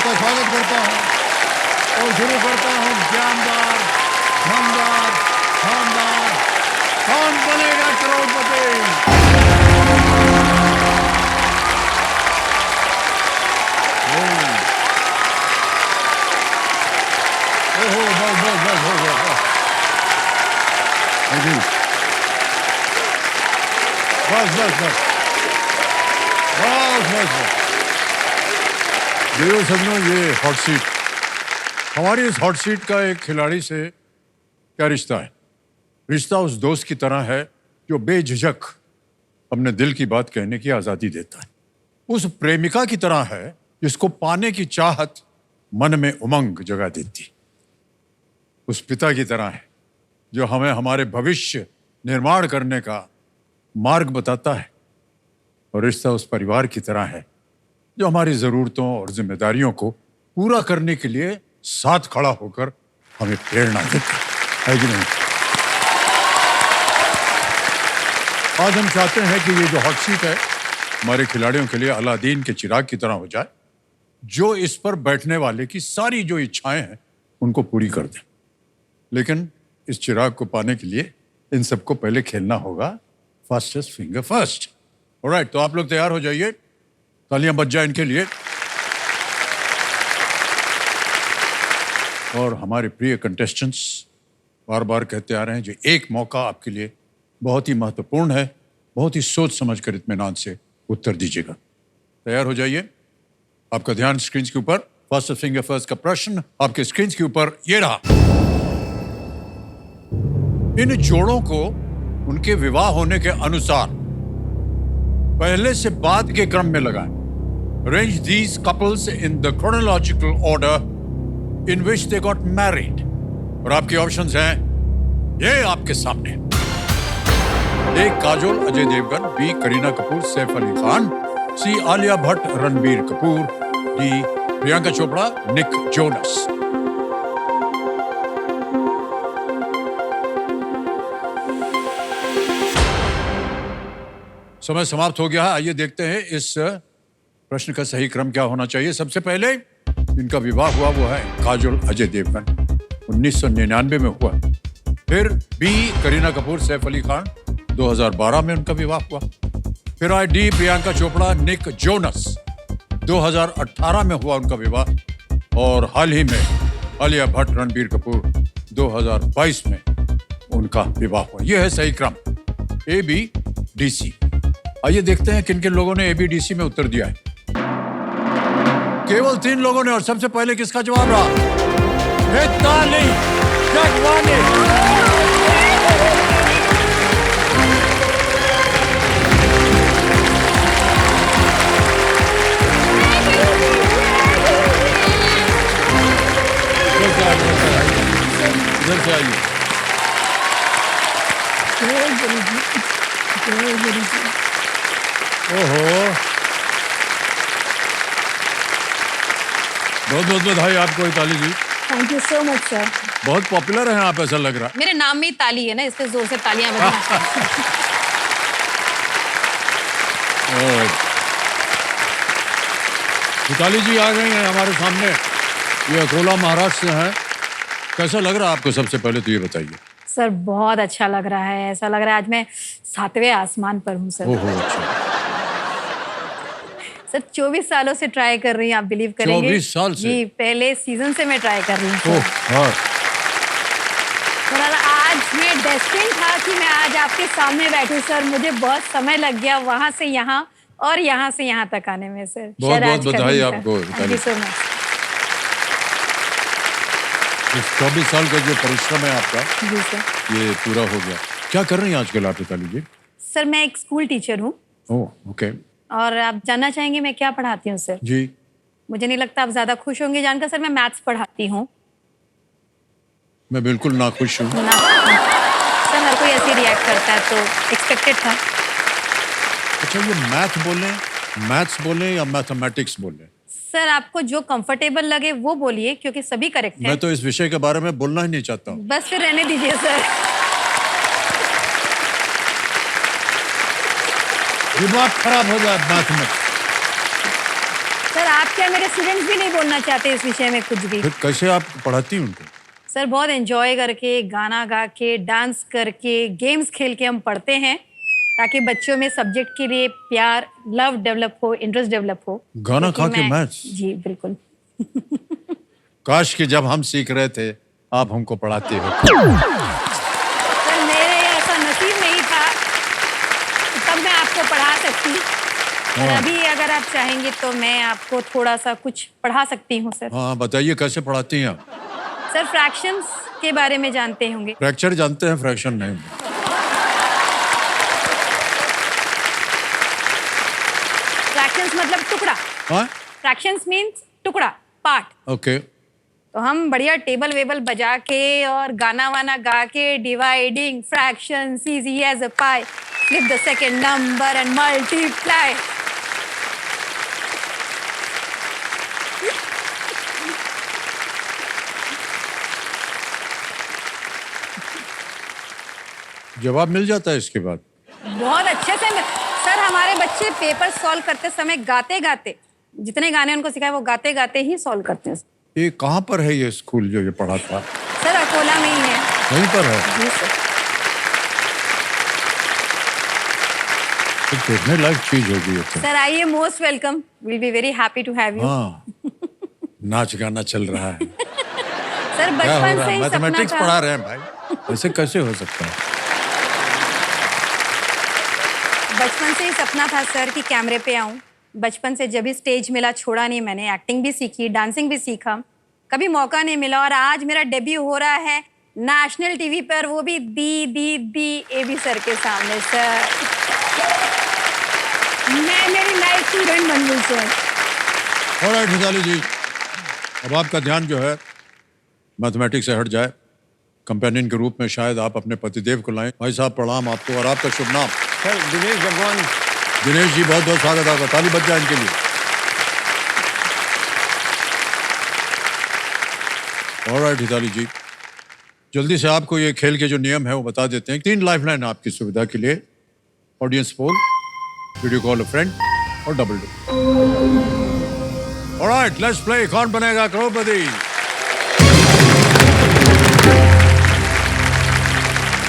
आपका स्वागत करता हूँ और शुरू करता हूँ जानदार, शानदार, शानदार। कौन बनेगा करोड़पति? ओहो, बस बस बस हो गया। बस बस बस बस बस बस। देखो सजनों, ये हॉट सीट, हमारी इस हॉट सीट का एक खिलाड़ी से क्या रिश्ता है? रिश्ता उस दोस्त की तरह है जो बेझिझक अपने दिल की बात कहने की आजादी देता है। उस प्रेमिका की तरह है जिसको पाने की चाहत मन में उमंग जगा देती। उस पिता की तरह है जो हमें हमारे भविष्य निर्माण करने का मार्ग बताता है। और रिश्ता उस परिवार की तरह है जो हमारी जरूरतों और जिम्मेदारियों को पूरा करने के लिए साथ खड़ा होकर हमें प्रेरणा देता है कि नहीं? आज हम चाहते हैं कि ये जो हॉट सीट है हमारे खिलाड़ियों के लिए अलादीन के चिराग की तरह हो जाए, जो इस पर बैठने वाले की सारी जो इच्छाएं हैं उनको पूरी कर दे। लेकिन इस चिराग को पाने के लिए इन सबको पहले खेलना होगा फास्टेस्ट फिंगर फर्स्ट। ऑलराइट, तो आप लोग तैयार हो जाइए, तालियां बज जाए इनके लिए। और हमारे प्रिय कंटेस्टेंट्स बार बार कहते आ रहे हैं, जो एक मौका आपके लिए बहुत ही महत्वपूर्ण है, बहुत ही सोच समझ कर इत्मीनान से उत्तर दीजिएगा। तैयार हो जाइए, आपका ध्यान स्क्रीन के ऊपर। फर्स्ट फिंगर फर्स्ट का प्रश्न आपके स्क्रीन के ऊपर ये रहा। इन जोड़ों को उनके विवाह होने के अनुसार पहले से बाद के क्रम में लगाएं। Arrange these couples in the chronological order in which they got married. और आपके ऑप्शंस हैं ये आपके सामने। A Kajol Ajay Devgan, B Kareena Kapoor Saif Ali Khan, C Alia Bhatt Ranbir Kapoor, D Priyanka Chopra Nick Jonas. समय समाप्त हो गया है। आइए देखते हैं इस प्रश्न का सही क्रम क्या होना चाहिए। सबसे पहले इनका विवाह हुआ वो है काजोल अजय देवगन, 1999 में हुआ। फिर बी करीना कपूर सैफ अली खान, 2012 में उनका विवाह हुआ। फिर आई D Priyanka Chopra Nick Jonas, 2018 में हुआ उनका विवाह। और हाल ही में आलिया भट्ट रणबीर कपूर, 2022 में उनका विवाह हुआ। यह है सही क्रम, ए बी डी सी। आइए देखते हैं किन किन लोगों ने एबीडीसी में उत्तर दिया है। केवल 3 लोगों ने। और सबसे पहले किसका जवाब रहा? ताली जगवानी। इधर से आइए। ओहो, बहुत बहुत बधाई आपको ताली जी। Thank you so much sir. बहुत पॉपुलर हैं आप, ऐसा लग रहा है। मेरे नाम में ही ताली है ना, इसलिए जोर से तालियां बजना। ताली जी आ गई हैं हमारे सामने, ये अकोला महाराष्ट्र से हैं। कैसा लग रहा है आपको? सबसे पहले तो ये बताइए। सर बहुत अच्छा लग रहा है, ऐसा लग रहा है आज मैं 7वें आसमान पर हूँ सर। ओहो, अच्छा। सर 24 सालों से ट्राई कर रही हूँ, आप बिलीव करेंगे? 24 साल से? जी, पहले सीजन से मैं ट्राई कर रही हूँ। हाँ। सर आज मैं डेस्टिन था कि मैं आज आपके सामने बैठूं सर। मुझे बहुत समय लग गया वहाँ से यहाँ और यहाँ से यहाँ तक आने में सर। बहुत बहुत बधाई आपको। Thank you so much. 24 साल का जो परिश्रम है आपका, जी सर, ये पूरा हो गया। क्या कर रही हैं आजकल आप ताली जी? सर मैं एक स्कूल टीचर हूँ। ओह, ओके। और आप जानना चाहेंगे मैं क्या पढ़ाती हूँ सर? जी। मुझे नहीं लगता आप ज्यादा खुश होंगे जानकर सर, मैं मैथ्स पढ़ाती हूँ। मैं बिल्कुल नाखुश हूँ। सर हर कोई ऐसे रिएक्ट करता है तो एक्सपेक्टेड था। अच्छा, ये मैथ्स बोलें या मैथमेटिक्स बोलें? सर आपको जो कंफर्टेबल लगे वो बोलिए, क्योंकि सभी करेक्ट हैं। मैं तो इस विषय के बारे में बोलना ही नहीं चाहता हूँ। बस फिर रहने दीजिए सर। दिमाग खराब हो जाए मैथमेटिक्स। सर आप क्या है मेरे स्टूडेंट्स भी नहीं बोलना चाहते इस विषय में कुछ भी। फिर कैसे आप पढ़ाती हैं उनको? सर बहुत एंजॉय करके, गाना गा के, डांस करके, गेम्स खेल के हम पढ़ते हैं ताकि बच्चों में सब्जेक्ट के लिए प्यार, लव डेवलप हो, इंटरेस्ट डेवलप हो। गाना क्योंकि खा के मैं- मैथ्स? जी बिल्कुल। काश कि जब हम सीख रहे थे आप हमको पढ़ाते हो। सर मेरे ऐसा नसीब नहीं था, तब मैं आपको पढ़ा सकती। और हाँ। अभी अगर आप चाहेंगे तो मैं आपको थोड़ा सा कुछ पढ़ा सकती हूँ सर। हाँ बताइए कैसे पढ़ाती हैं आप? सर फ्रैक्शंस के बारे में जानते होंगे। फ्रैक्चर जानते हैं, फ्रैक्शन नहीं। फ्रैक्शंस मतलब टुकड़ा। हाँ फ्रैक्शंस मीन्स टुकड़ा, पार्ट। ओके। तो हम बढ़िया टेबल वेबल बजा के और गाना वाना गा के dividing fractions easy as a pie, flip the second number and multiply. जवाब मिल जाता है इसके बाद? बहुत अच्छे से सर हमारे बच्चे पेपर सॉल्व करते समय गाते गाते, जितने गाने उनको सिखाए वो गाते गाते ही सॉल्व करते हैं। ये कहाँ पर है ये स्कूल जो ये पढ़ाता? सर अकोला में ही है। वहीं पर है? जी सर। तो देखने लायक चीज होगी ये तो। सर आइए, most welcome, will be very happy to have you. हाँ नाच गाना चल रहा है। सर क्या हो बचपन रहा से है? ही सपना मैथमेटिक्स था। पढ़ा रहे हैं भाई, ऐसे कैसे हो सकता है? बचपन से ही सपना था सर कि कैमरे पे आऊं। बचपन से जब भी स्टेज मिला छोड़ा नहीं मैंने, एक्टिंग भी सीखी, डांसिंग भी सीखा, कभी मौका नहीं मिला। और आज मेरा डेब्यू हो रहा है नेशनल टीवी पर, वो भी दी एबी सर के सामने। सर मैं मेरी लाइफ स्टूडेंट बन गई सर। ऑलराइट हिताली जी, अब आपका ध्यान जो है मैथमेटिक्स से हट जाए। कंपेनियन के रूप में शायद आप अपने पतिदेव को लाएं। भाई साहब प्रणाम आपको और आपका शुभ नाम? सर दिनेश भगवान। दिनेश जी बहुत बहुत स्वागत है आपका, ताली बज जाए इनके लिए। ऑलराइट हिताली जी, जल्दी से आपको ये खेल के जो नियम है वो बता देते हैं। 3 लाइफलाइन आपकी सुविधा के लिए, audience poll, video call a friend और डबल डू। All right let's play. Kaun Banega Crorepati?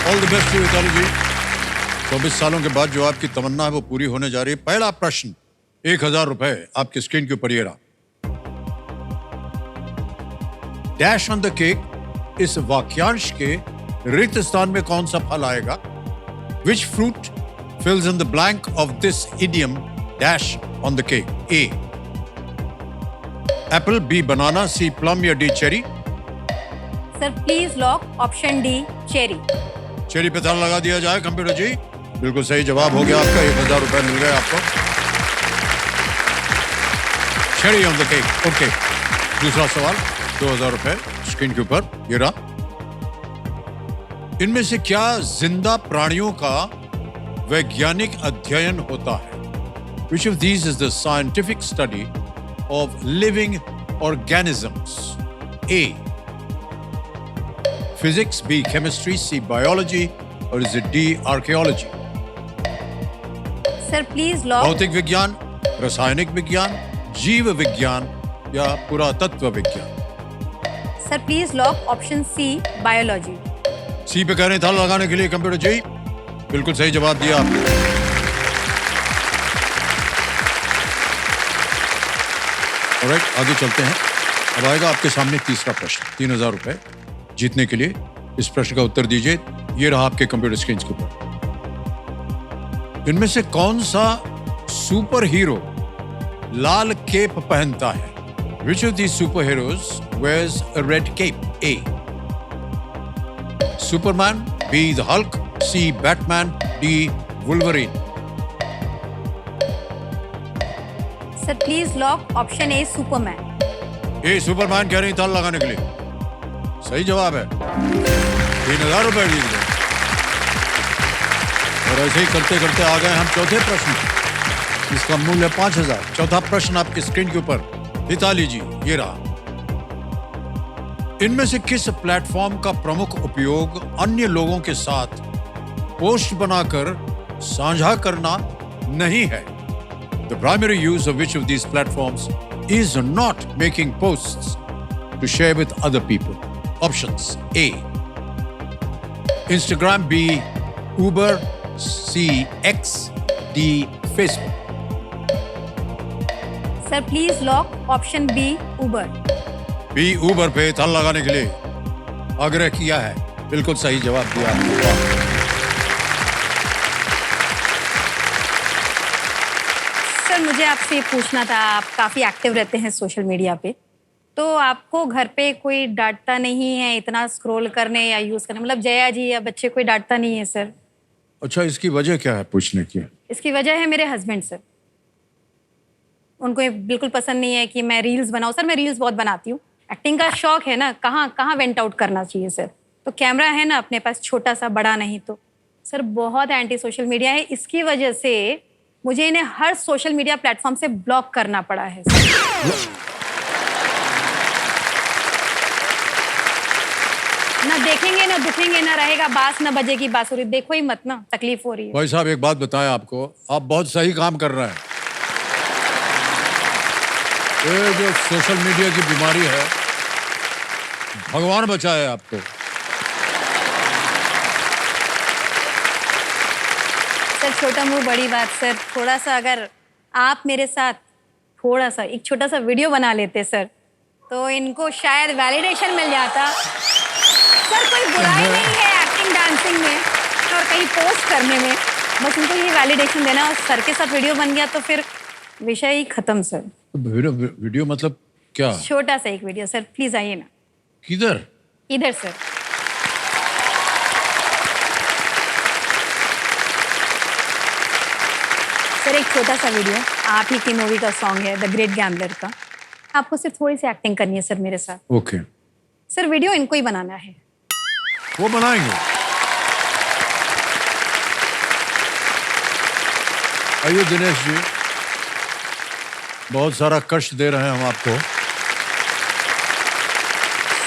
All the best to Hitali ji. 24 सालों के बाद जो आपकी तमन्ना है वो पूरी होने जा रही है। पहला प्रश्न, 1000 रुपए आपकी स्क्रीन के ऊपर ये रहा। डैश ऑन द केक इस वाक्यांश के रिक्त स्थान में कौन सा फल आएगा? Which fruit fills in the blank of this idiom dash on the cake? A apple, B banana, C plum या D cherry? Sir please lock option D cherry. Cherry पे ताला लगा दिया जाए। कंप्यूटर जी बिल्कुल सही जवाब हो गया आपका, 1000 रुपए मिल गए आपको। Cherry on the cake. Okay, दूसरा सवाल, 2000 रुपए स्क्रीन के ऊपर ये रहा। इनमें से क्या जिंदा प्राणियों का वैज्ञानिक अध्ययन होता है? Which of these is the scientific study of living organisms? A. Physics, B. Chemistry, C. Biology, or is it D. Archaeology? Sir please lock. भौतिक विज्ञान, रासायनिक विज्ञान, जीव विज्ञान या पुरातत्व विज्ञान? Sir please lock option C biology. C पे कह रहे हैं ताला लगाने के लिए। कंप्यूटर जी बिल्कुल सही जवाब दिया आपने। ऑलराइट, आगे चलते हैं। अब आएगा आपके सामने तीसरा प्रश्न, 3000 रुपए जीतने के लिए इस प्रश्न का उत्तर दीजिए। ये रहा आपके कंप्यूटर स्क्रीन के ऊपर। इनमें से कौन सा सुपर हीरो लाल केप पहनता है? Which of these superheroes wears a red cape? A. Superman, B. The Hulk, C. Batman, D. Wolverine? Sir please lock option A Superman. A Superman कह रही ताला लगाने के लिए। सही जवाब है, 3000 रुपए जीत गए। और ऐसे ही करते करते आ गए हम चौथे प्रश्न, इसका मूल्य 5000। चौथा प्रश्न आपकी स्क्रीन के ऊपर, हिताली जी ये रहा। इनमें से किस प्लेटफॉर्म का प्रमुख उपयोग अन्य लोगों के साथ पोस्ट बनाकर साझा करना नहीं है? The primary use of which of these platforms is not making posts to share with other people? Options: A, Instagram; B, Uber; C, X; D, Facebook. Sir please lock option B Uber. B, Uber पे ताला लगाने के लिए आग्रह किया है। बिल्कुल सही जवाब दिया आपने। वाह। सर मुझे आपसे ये पूछना था, आप काफ़ी एक्टिव रहते हैं सोशल मीडिया पे, तो आपको घर पे कोई डांटता नहीं है इतना स्क्रॉल करने या यूज़ करने, मतलब जया जी या बच्चे कोई डांटता नहीं है सर? अच्छा, इसकी वजह क्या है पूछने की? इसकी वजह है मेरे हस्बैंड सर। उनको ये बिल्कुल पसंद नहीं है कि मैं रील्स बनाऊँ। सर मैं रील्स बहुत बनाती हूँ, एक्टिंग का शौक है ना, कहाँ कहाँ वेंट आउट करना चाहिए सर। तो कैमरा है ना अपने पास, छोटा सा, बड़ा नहीं। तो सर बहुत एंटी सोशल मीडिया है, इसकी वजह से मुझे इन्हें हर सोशल मीडिया प्लेटफॉर्म से ब्लॉक करना पड़ा है सर। ना देखेंगे ना दुखेंगे, ना रहेगा बास ना बजेगी बांसुरी। देखो ही मत ना, तकलीफ हो रही है। भाई साहब एक बात बताएं आपको, आप बहुत सही काम कर रहे हैं। ये जो सोशल मीडिया की बीमारी है, भगवान बचाए आपको। सर छोटा मुंह बड़ी बात सर, थोड़ा सा अगर आप मेरे साथ थोड़ा सा एक छोटा सा वीडियो बना लेते सर, तो इनको शायद वैलिडेशन मिल जाता। सर कोई बुराई नहीं है एक्टिंग डांसिंग में और कहीं पोस्ट करने में, बस उनको ये वैलिडेशन देना। और सर के साथ वीडियो बन गया तो फिर विषय ही खत्म सर। वीडियो मतलब क्या? छोटा सा एक वीडियो सर, प्लीज आइए ना। किधर? इधर सर। सर एक छोटा सा वीडियो, आप ही की मूवी का सॉन्ग है द ग्रेट गैम्बलर का। आपको सिर्फ थोड़ी सी एक्टिंग करनी है सर मेरे साथ। ओके। सर वीडियो इनको ही बनाना है। वो बनाएंगे। आइए दिनेश जी, बहुत सारा कष्ट दे रहे हैं हम आपको।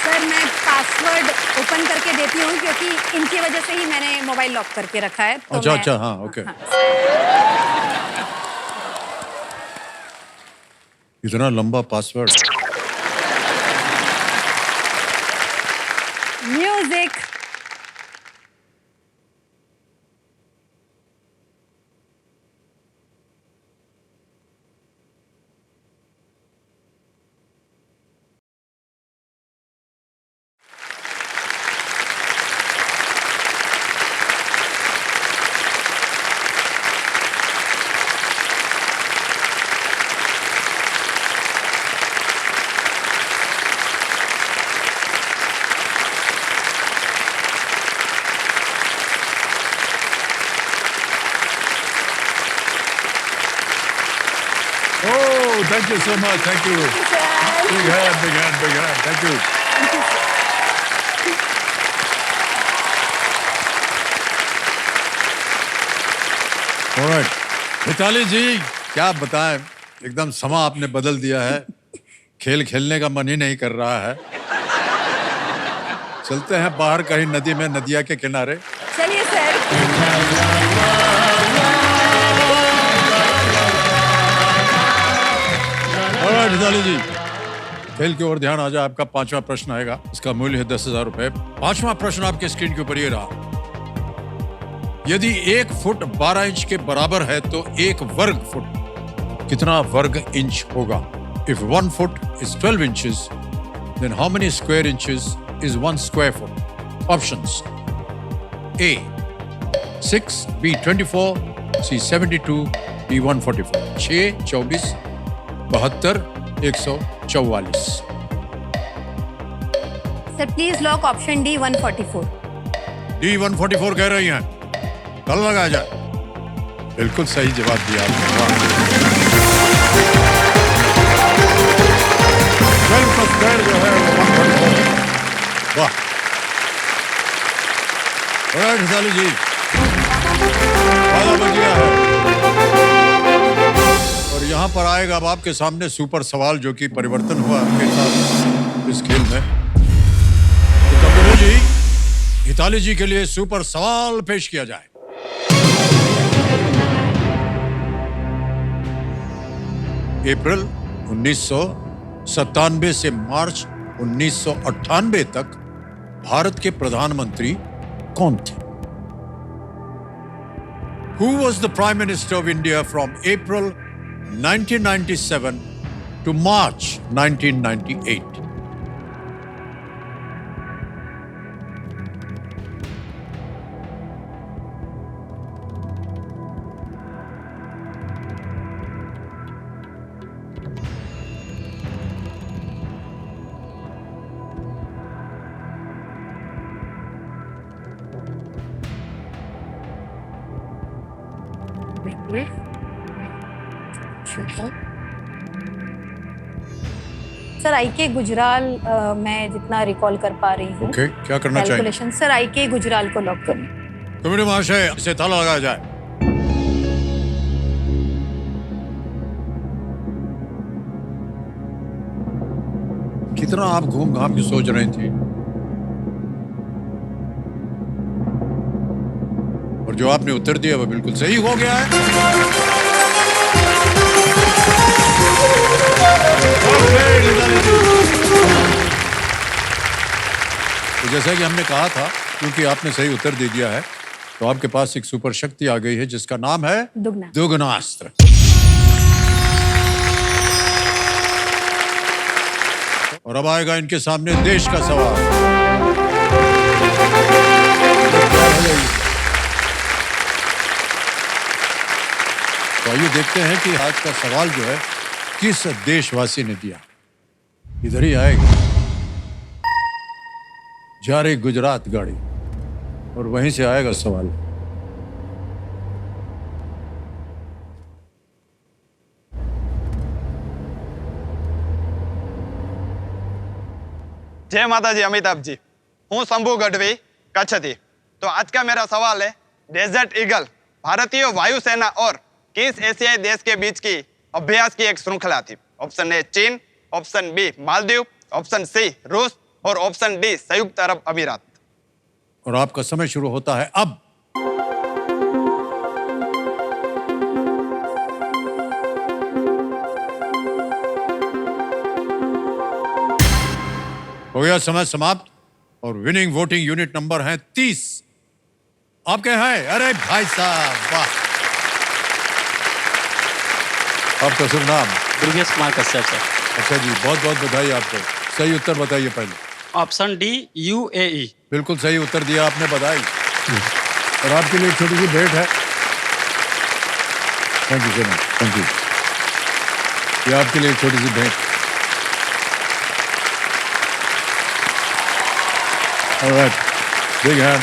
सर मैं पासवर्ड ओपन करके देती हूँ क्योंकि इनकी वजह से ही मैंने मोबाइल लॉक करके रखा है। तो अच्छा मैं- अच्छा, हाँ ओके। हाँ। इतना लंबा password. Music. Oh, thank you so much. Thank you. Big hand, big hand, big hand. Thank you. All right. Mitali ji, क्या बताएं, एकदम समा आपने बदल दिया है। खेल खेलने का मन ही नहीं कर रहा है। चलते हैं बाहर कहीं नदी में, नदिया के किनारे। चलिए सर। ऑलराइट मिताली जी, खेल की ओर ध्यान आ जाए। आपका पांचवा प्रश्न आएगा, इसका मूल्य है 10,000 रुपए। पांचवा प्रश्न आपके स्क्रीन के ऊपर ये रहा। यदि 1 फुट 12 इंच के बराबर है तो 1 वर्ग फुट कितना वर्ग इंच होगा? If 1 foot is 12 inches, then how many square inches is 1 square foot? Options: A, 6, B, 24, C, 72, D, 144. 6, 24, 72, 144। Sir please lock option D 144। D 144 कह रही हैं, कल लगाया जाए। बिल्कुल सही जवाब दिया आपने। वाह, जो है वो 144 है। वाह। ऑलराइट मिताली जी, वादा बन गया है। और यहाँ पर आएगा अब आपके सामने सुपर सवाल, जो कि परिवर्तन हुआ आपके साथ इस खेल में। तो कपिल जी, मिताली जी के लिए सुपर सवाल पेश किया जाए। अप्रैल 1997 से मार्च 1998 तक भारत के प्रधानमंत्री कौन थे? Who was the Prime Minister of India from April 1997 to March 1998? Sir I के गुजराल मैं जितना रिकॉल कर पा रही हूँ ओके, क्या करना चाहिए? कैलकुलेशन सर आई के गुजराल को लॉक करूँ। कमेटी महाशय, इसे ताला लगाया जाए। कितना आप घूम घाम के सोच रहे थे, और जो आपने उत्तर दिया वो बिल्कुल सही हो गया है। तो जैसा कि हमने कहा था, क्योंकि आपने सही उत्तर दे दिया है, तो आपके पास एक सुपर शक्ति आ गई है जिसका नाम है दुगना। दुगनास्त्र। और अब आएगा इनके सामने देश का सवाल। तो आइए देखते हैं कि आज का सवाल जो है किस देशवासी ने दिया। इधर ही आएगा, जा रही गुजरात गाड़ी, और वहीं से आएगा सवाल। जय माता जी अमिताभ जी, हूँ शंभू गढ़वी कच्छ थी। तो आज का मेरा सवाल है, डेजर्ट ईगल भारतीय वायुसेना और किस एशियाई देश के बीच की अभ्यास की एक श्रृंखला थी? ऑप्शन ए चीन, option B Maldives, option C रूस और ऑप्शन डी संयुक्त अरब अमीरात। और आपका समय शुरू होता है अब। हो गया समय समाप्त, और विनिंग वोटिंग यूनिट नंबर है 30। आपके हैं? अरे भाई साहब, वाह! आपका शुभ नाम? दुर्गेश कुमार कश्यप सर। अच्छा जी, बहुत बहुत बधाई आपको। सही उत्तर बताइए पहले। Option D UAE। बिल्कुल सही उत्तर दिया आपने, बधाई। और आपके लिए एक छोटी सी भेंट है। Thank you so much, thank you. ये आपके लिए एक छोटी सी भेंट। Alright, big hand.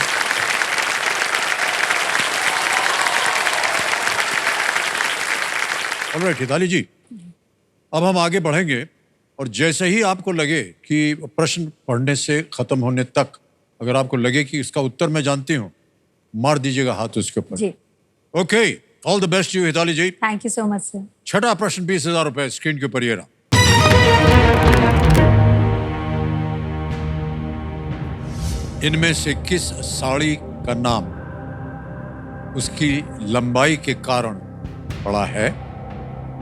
ऑलराइट हिताली जी, अब हम आगे बढ़ेंगे, और जैसे ही आपको लगे कि प्रश्न पढ़ने से खत्म होने तक अगर आपको लगे कि इसका उत्तर मैं जानती हूँ, मार दीजिएगा हाथ उसके ऊपर। जी, okay, all the best you Hitali ji. Thank you so much sir. छठा प्रश्न 20,000 रुपए स्क्रीन के ऊपर ये रहा। इनमें से किस साड़ी का नाम उसकी लंबाई के कारण पड़ा है?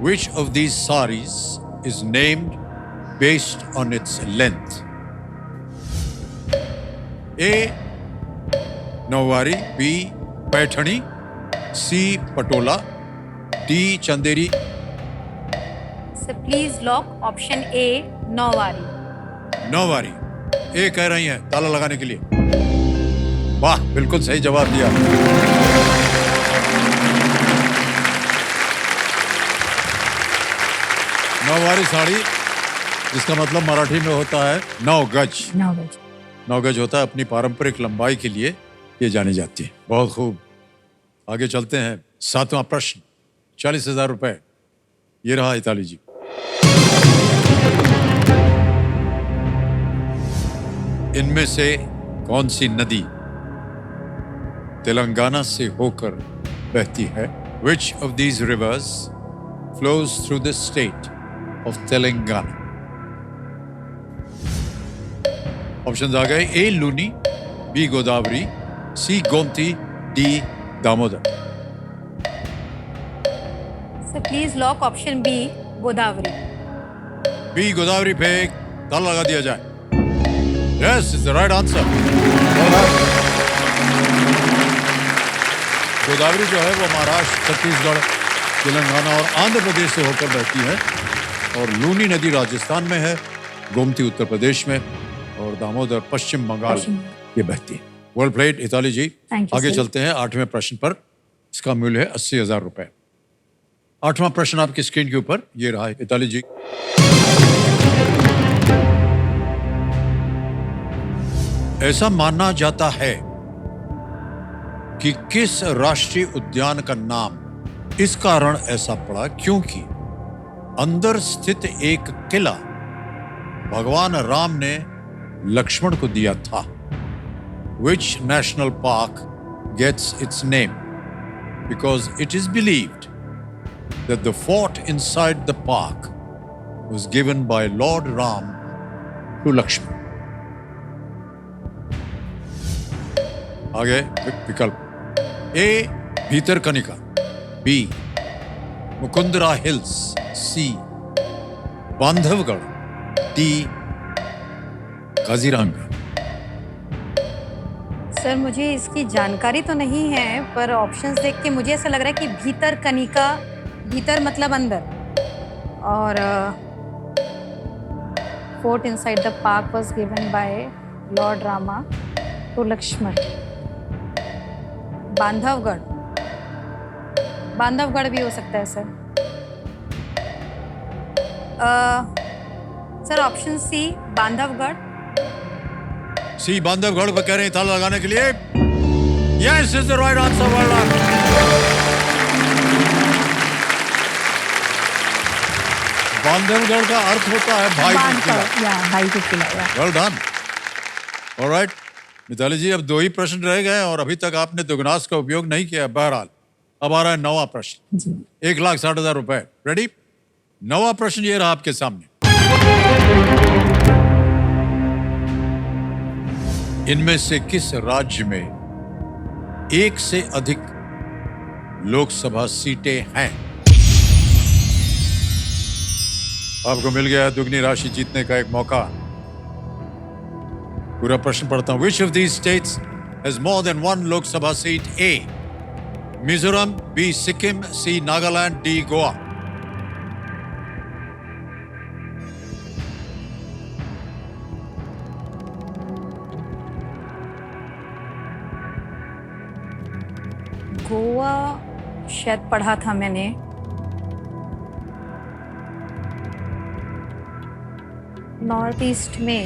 Which of these sarees is named based on its length? A. Nauvari, B. Paithani, C. Patola, D. Chanderi. Sir please lock option A Nauvari. Nauvari A कह रही हैं ताला लगाने के लिए। वाह, बिल्कुल सही जवाब दिया। नौवारी साड़ी, जिसका मतलब मराठी में होता है 9 गज। 9 गज। 9 गज होता है, अपनी पारंपरिक लंबाई के लिए ये जानी जाती है। बहुत खूब, आगे चलते हैं। 7वां प्रश्न 40,000 रुपए, ये रहा इताली जी। इनमें से कौन सी नदी तेलंगाना से होकर बहती है? Which of these rivers flows through the state of Telangana? Options आ गए। A Luni, B Godavari, C Gomti, D Damodar. Sir please lock option B Godavari. B Godavari पे एक ताला लगा दिया जाए। Yes is the right answer. Godavari जो है वो महाराष्ट्र, छत्तीसगढ़, तेलंगाना और आंध्र प्रदेश से होकर बहती है और लूनी नदी राजस्थान में है, गोमती उत्तर प्रदेश में और दामोदर पश्चिम बंगाल ये बहती है। Well played Hitali ji. Thank you, आगे sir. चलते हैं 8वें प्रश्न पर। इसका मूल्य है 80,000 रुपए। 8वां प्रश्न आपकी स्क्रीन के ऊपर ये रहा है हिताली जी। ऐसा माना जाता है कि किस राष्ट्रीय उद्यान का नाम इस कारण ऐसा पड़ा क्योंकि अंदर स्थित एक किला भगवान राम ने लक्ष्मण को दिया था। Which national park gets its name because it is believed that the fort inside the park was given by Lord Ram to Lakshman. आगे विकल्प ए भीतरकनिका, बी मुकुंदरा हिल्स, सी बांधवगढ़, डी काजीरंगा। सर मुझे इसकी जानकारी तो नहीं है पर ऑप्शंस देख के मुझे ऐसा लग रहा है कि भीतर कनिका, भीतर मतलब अंदर, और fort inside the park was given by lord Rama to Lakshman. Bandhavgarh, Bandhavgarh भी हो सकता है sir. Sir option C Bandhavgarh. C Bandhavgarh पर कह रहे हैं ताला लगाने के लिए। Yes is the right answer. Well done. Bandhavgarh का अर्थ होता है भाई का किला। भाई का किला। Well done. All right Mitali ji, अब 2 ही प्रश्न रह गए और अभी तक आपने दुगनास का उपयोग नहीं किया। बहरहाल अब आ रहा है 9वां प्रश्न। 1,60,000 रुपए। रेडी? 9वां प्रश्न ये रहा आपके सामने। इनमें से किस राज्य में एक से अधिक लोकसभा सीटें हैं? आपको मिल गया दुगनी राशि जीतने का एक मौका। पूरा प्रश्न पढ़ता हूं। Which of these states has more than one Lok Sabha seat? A Mizoram, B Sikkim, C Nagaland, D Goa. Goa शायद पढ़ा था मैंने। नॉर्थ ईस्ट में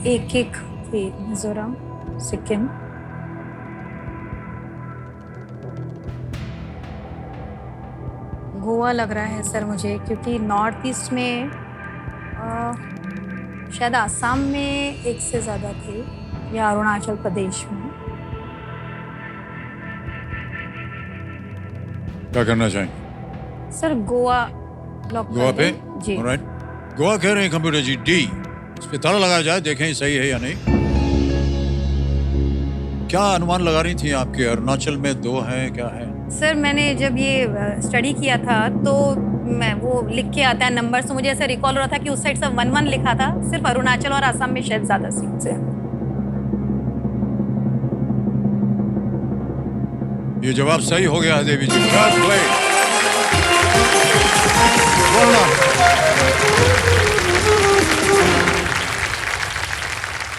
एक थे, मिजोरम, सिक्किम। गोवा लग रहा है सर मुझे, क्योंकि नॉर्थ ईस्ट में शायद आसाम में एक से ज़्यादा थे या अरुणाचल प्रदेश में। क्या करना चाहेंगे? सर गोवा लॉक गोवा पे? जी। ऑलराइट। गोवा कह रहे हैं कंप्यूटर जी। डी इस पे ताला लगाया जाए, देखें सही है या नहीं। क्या अनुमान लगा रही थी आपके? अरुणाचल में 2 हैं, क्या है? सर मैंने जब ये स्टडी किया था तो मैं वो लिख के आता है नंबर, तो मुझे ऐसा रिकॉल हो रहा था कि उस साइड से 1-1 लिखा था। सिर्फ अरुणाचल और असम में शायद ज्यादा सीट्स है। ये जवाब सही हो गया है देवी जी। Well played. Well done.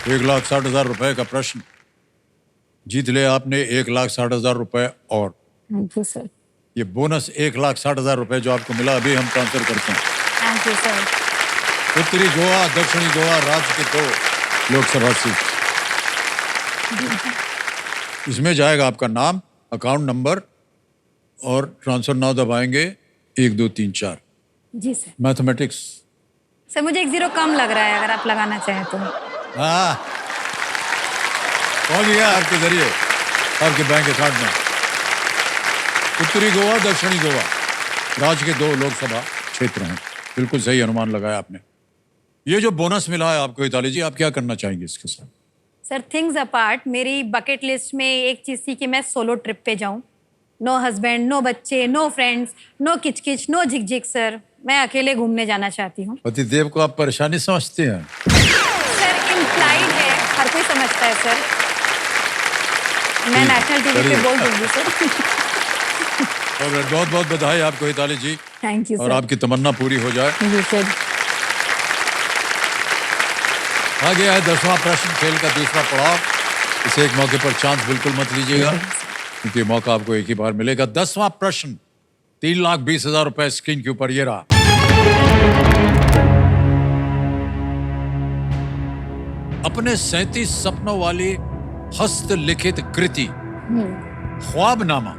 1,60,000 रुपए का प्रश्न जीत ले आपने। 1,60,000 रुपए और थैंक यू सर। ये बोनस 1,60,000 रुपए जो आपको मिला अभी हम ट्रांसफर करते हैं। Thank you sir. उत्तरी गोवा, दक्षिणी गोवा राज्य के 2 लोकसभा सीट। इसमें जाएगा आपका नाम, अकाउंट नंबर और ट्रांसफर नाउ दबाएंगे 1 2 3 4। जी सर। मैथमेटिक्स। सर मुझे 1 0 कम लग रहा है, अगर आप लगाना चाहें तो। हाँ पहुंच गया आपके जरिए आपके बैंक अकाउंट में। उत्तरी गोवा, दक्षिणी गोवा राज्य के 2 लोकसभा क्षेत्र हैं। बिल्कुल सही अनुमान लगाया आपने। ये जो बोनस मिला है आपको हिताली जी, आप क्या करना चाहेंगे इसके साथ? सर थिंग्स अपार्ट, मेरी बकेट लिस्ट में एक चीज़ थी कि मैं सोलो ट्रिप पे जाऊं। नो हस्बैंड, नो बच्चे, नो फ्रेंड्स, नो किचकिच, नो झिकझिक सर। मैं अकेले घूमने जाना चाहती हूँ। पतिदेव को आप परेशानी समझते हैं? सर इम्प्लाइड है, हर कोई समझता है सर। मैं नेशनल टीवी पे चलिए। बोल दूंगी सर। और बहुत बहुत बधाई आपको हिताली जी, थैंक यू और सर। आपकी तमन्ना पूरी हो जाए। जी सर। आ गया है 10वां प्रश्न, खेल का दूसरा पड़ाव। इसे एक मौके पर चांस बिल्कुल मत लीजिएगा, क्योंकि मौका आपको एक ही बार मिलेगा। 10वां प्रश्न, 3,20,000 रुपए स्क्रीन के ऊपर ये रहा। अपने 37 सपनों वाली हस्तलिखित कृति ख्वाबनामा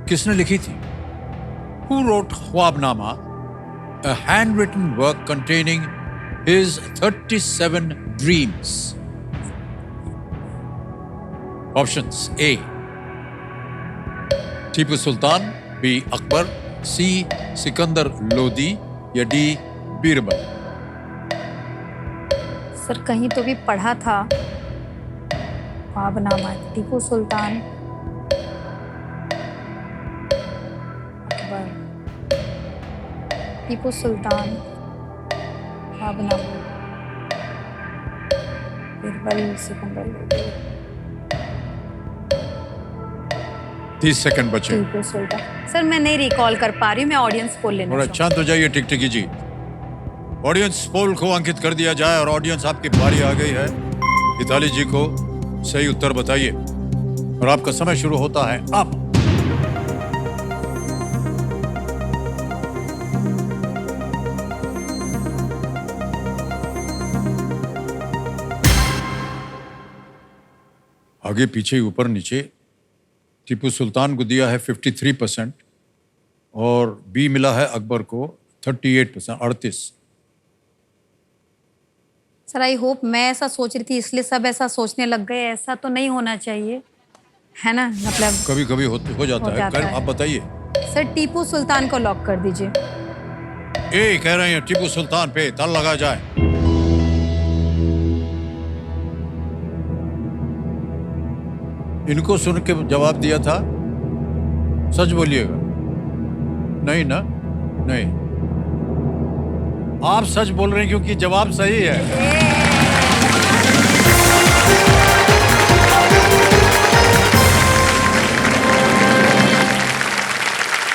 किसने लिखी थी? Who wrote ख्वाबनामा, a handwritten work containing his 37 dreams? Options: A. Tipu Sultan, B. Akbar, C. Sikandar Lodi या D. बीरबल। सर कहीं तो भी पढ़ा था ख्वाबनामा, टीपू सुल्तान, अकबर, टीपू सुल्तान, ख्वाबनामा, बीरबल, सिकंदर लोदी, 30 सेकंड बचे। टीपू सुल्तान। सर मैं नहीं रिकॉल कर पा रही हूँ, मैं ऑडियंस पोल लेना और चाहूँ। शांत हो जाइए टिकटिकी जी। ऑडियंस पोल को अंकित कर दिया जाए और ऑडियंस आपकी बारी आ गई है। हिताली जी को सही उत्तर बताइए और आपका समय शुरू होता है अब। आगे पीछे ऊपर नीचे टीपू सुल्तान को दिया है 53% और बी मिला है अकबर को 38%, 38। सर आई होप, मैं ऐसा सोच रही थी इसलिए सब ऐसा सोचने लग गए, ऐसा तो नहीं होना चाहिए, है ना? मतलब कभी कभी हो जाता है। जाता है। आप बताइए। सर टीपू सुल्तान को लॉक कर दीजिए। ए कह रहे हैं टीपू सुल्तान पे ताला लगा जाए। इनको सुन के जवाब दिया था, सच बोलिएगा। नहीं ना? नहीं, आप सच बोल रहे हैं क्योंकि जवाब सही है।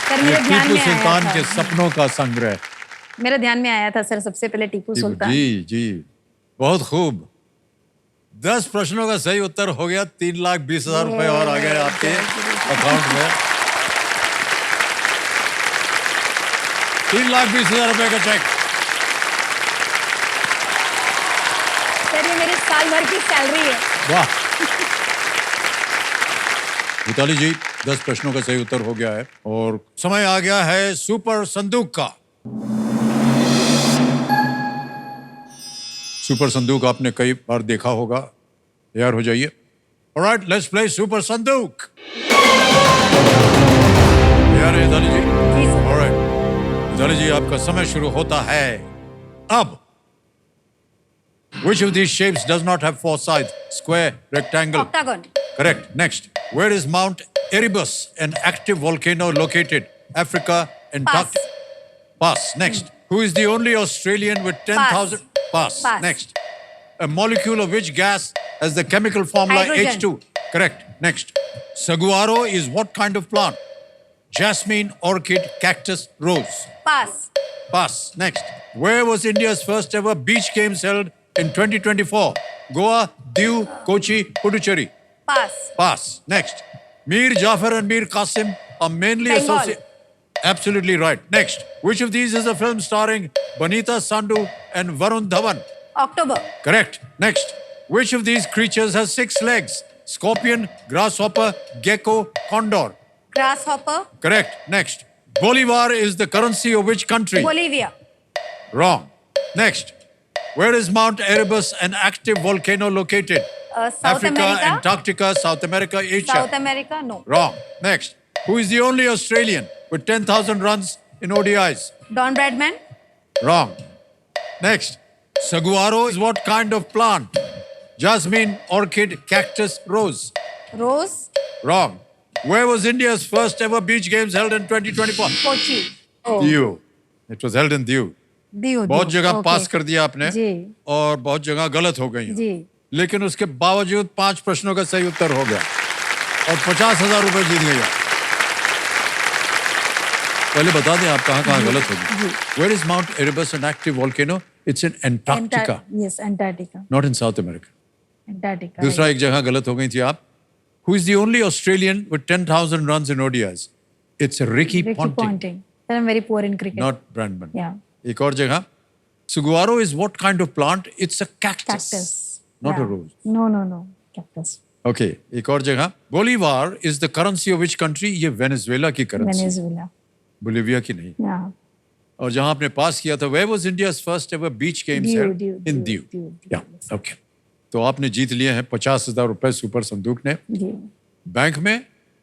सर ये मेरे ध्यान टीपू में आया सुल्तान था। के सपनों का संग्रह। मेरे ध्यान में आया था सर सबसे पहले टीपू सुल्तान। जी जी, बहुत खूब। 10 प्रश्नों का सही उत्तर हो गया। 3,20,000 रुपए और आ गए आपके अकाउंट में। 3,20,000 रुपए का चेक। सर ये मेरी साल भर की सैलरी है। वाह। मिताली जी, 10 प्रश्नों का सही उत्तर हो गया है और समय आ गया है सुपर संदूक का। सुपर संदूक आपने कई बार देखा होगा। तैयार हो जाइए। ऑलराइट, लेट्स प्ले सुपर संदूक। तैयार है मिताली जी? जी सर। ऑलराइट, मिताली जी आपका समय शुरू होता है अब। Which of these shapes does not have four sides? Square, rectangle. Octagon. Correct. Next. Where is Mount Erebus, an active volcano located? Africa, Antarctica. Pass. Next. Who is the only Australian with 10,000? Pass. Pass. Next. A molecule of which gas has the chemical formula Hydrogen. H2? Correct. Next. Saguaro is what kind of plant? Jasmine, orchid, cactus, rose. Pass. Pass. Next. Where was India's first ever beach games held in 2024? Goa, Diu, Kochi, Puducherry. Pass. Pass. Next. Mir Jafar and Mir Qasim are mainly Bengal. associated. Absolutely right. Next. Which of these is a film starring Banita Sandhu and Varun Dhawan? October. Correct. Next. Which of these creatures has 6 legs? Scorpion, grasshopper, gecko, condor. Grass hopper. Correct. Next. Bolivar is the currency of which country? Bolivia. Wrong. Next. Where is Mount Erebus, an active volcano located? South Africa, America. Antarctica, South America, Asia. South America. नो। Wrong. Next. Who is the only Australian with 10,000 runs in ODIs? Don Bradman. Wrong. Next. Saguaro is what kind of plant? Jasmine, orchid, cactus, rose. Rose. Wrong. Where was India's first ever beach games held in 2024? Kochi. You. It was held in Diu. Diu बहुत दीव, जगह okay. पास कर दिया आपने जी और बहुत जगह गलत हो गई हैं। जी लेकिन उसके बावजूद 5 प्रश्नों का सही उत्तर हो गया और 50,000 रुपए जीत गई आप। पहले बता दें आप कहाँ गलत हो गई। Where is Mount Erebus an active volcano? It's in Antarctica, yes Antarctica, not in South America. Antarctica. दूसरा एक जगह गलत हो गई थी आप। Who is the only Australian with 10,000 runs in ODIs? It's Ricky Ricky Ponting, Ponting. I'm very poor in cricket. Not Bradman. Yeah. एक और जगह, saguaro is what kind of plant? It's a cactus, Cactus. not Yeah. a rose. No. Cactus. Okay, एक और जगह, Bolivar is the currency of which country? ये Venezuela की currency, Venezuela. Bolivia की नहीं। Yeah. और जहां आपने पास किया था, where was India's first ever beach games Diu, held? Diu, In Diu, Diu. Diu, Yeah, okay. तो आपने जीत लिए हैं 50,000 रुपए सुपर संदूक ने। जी बैंक में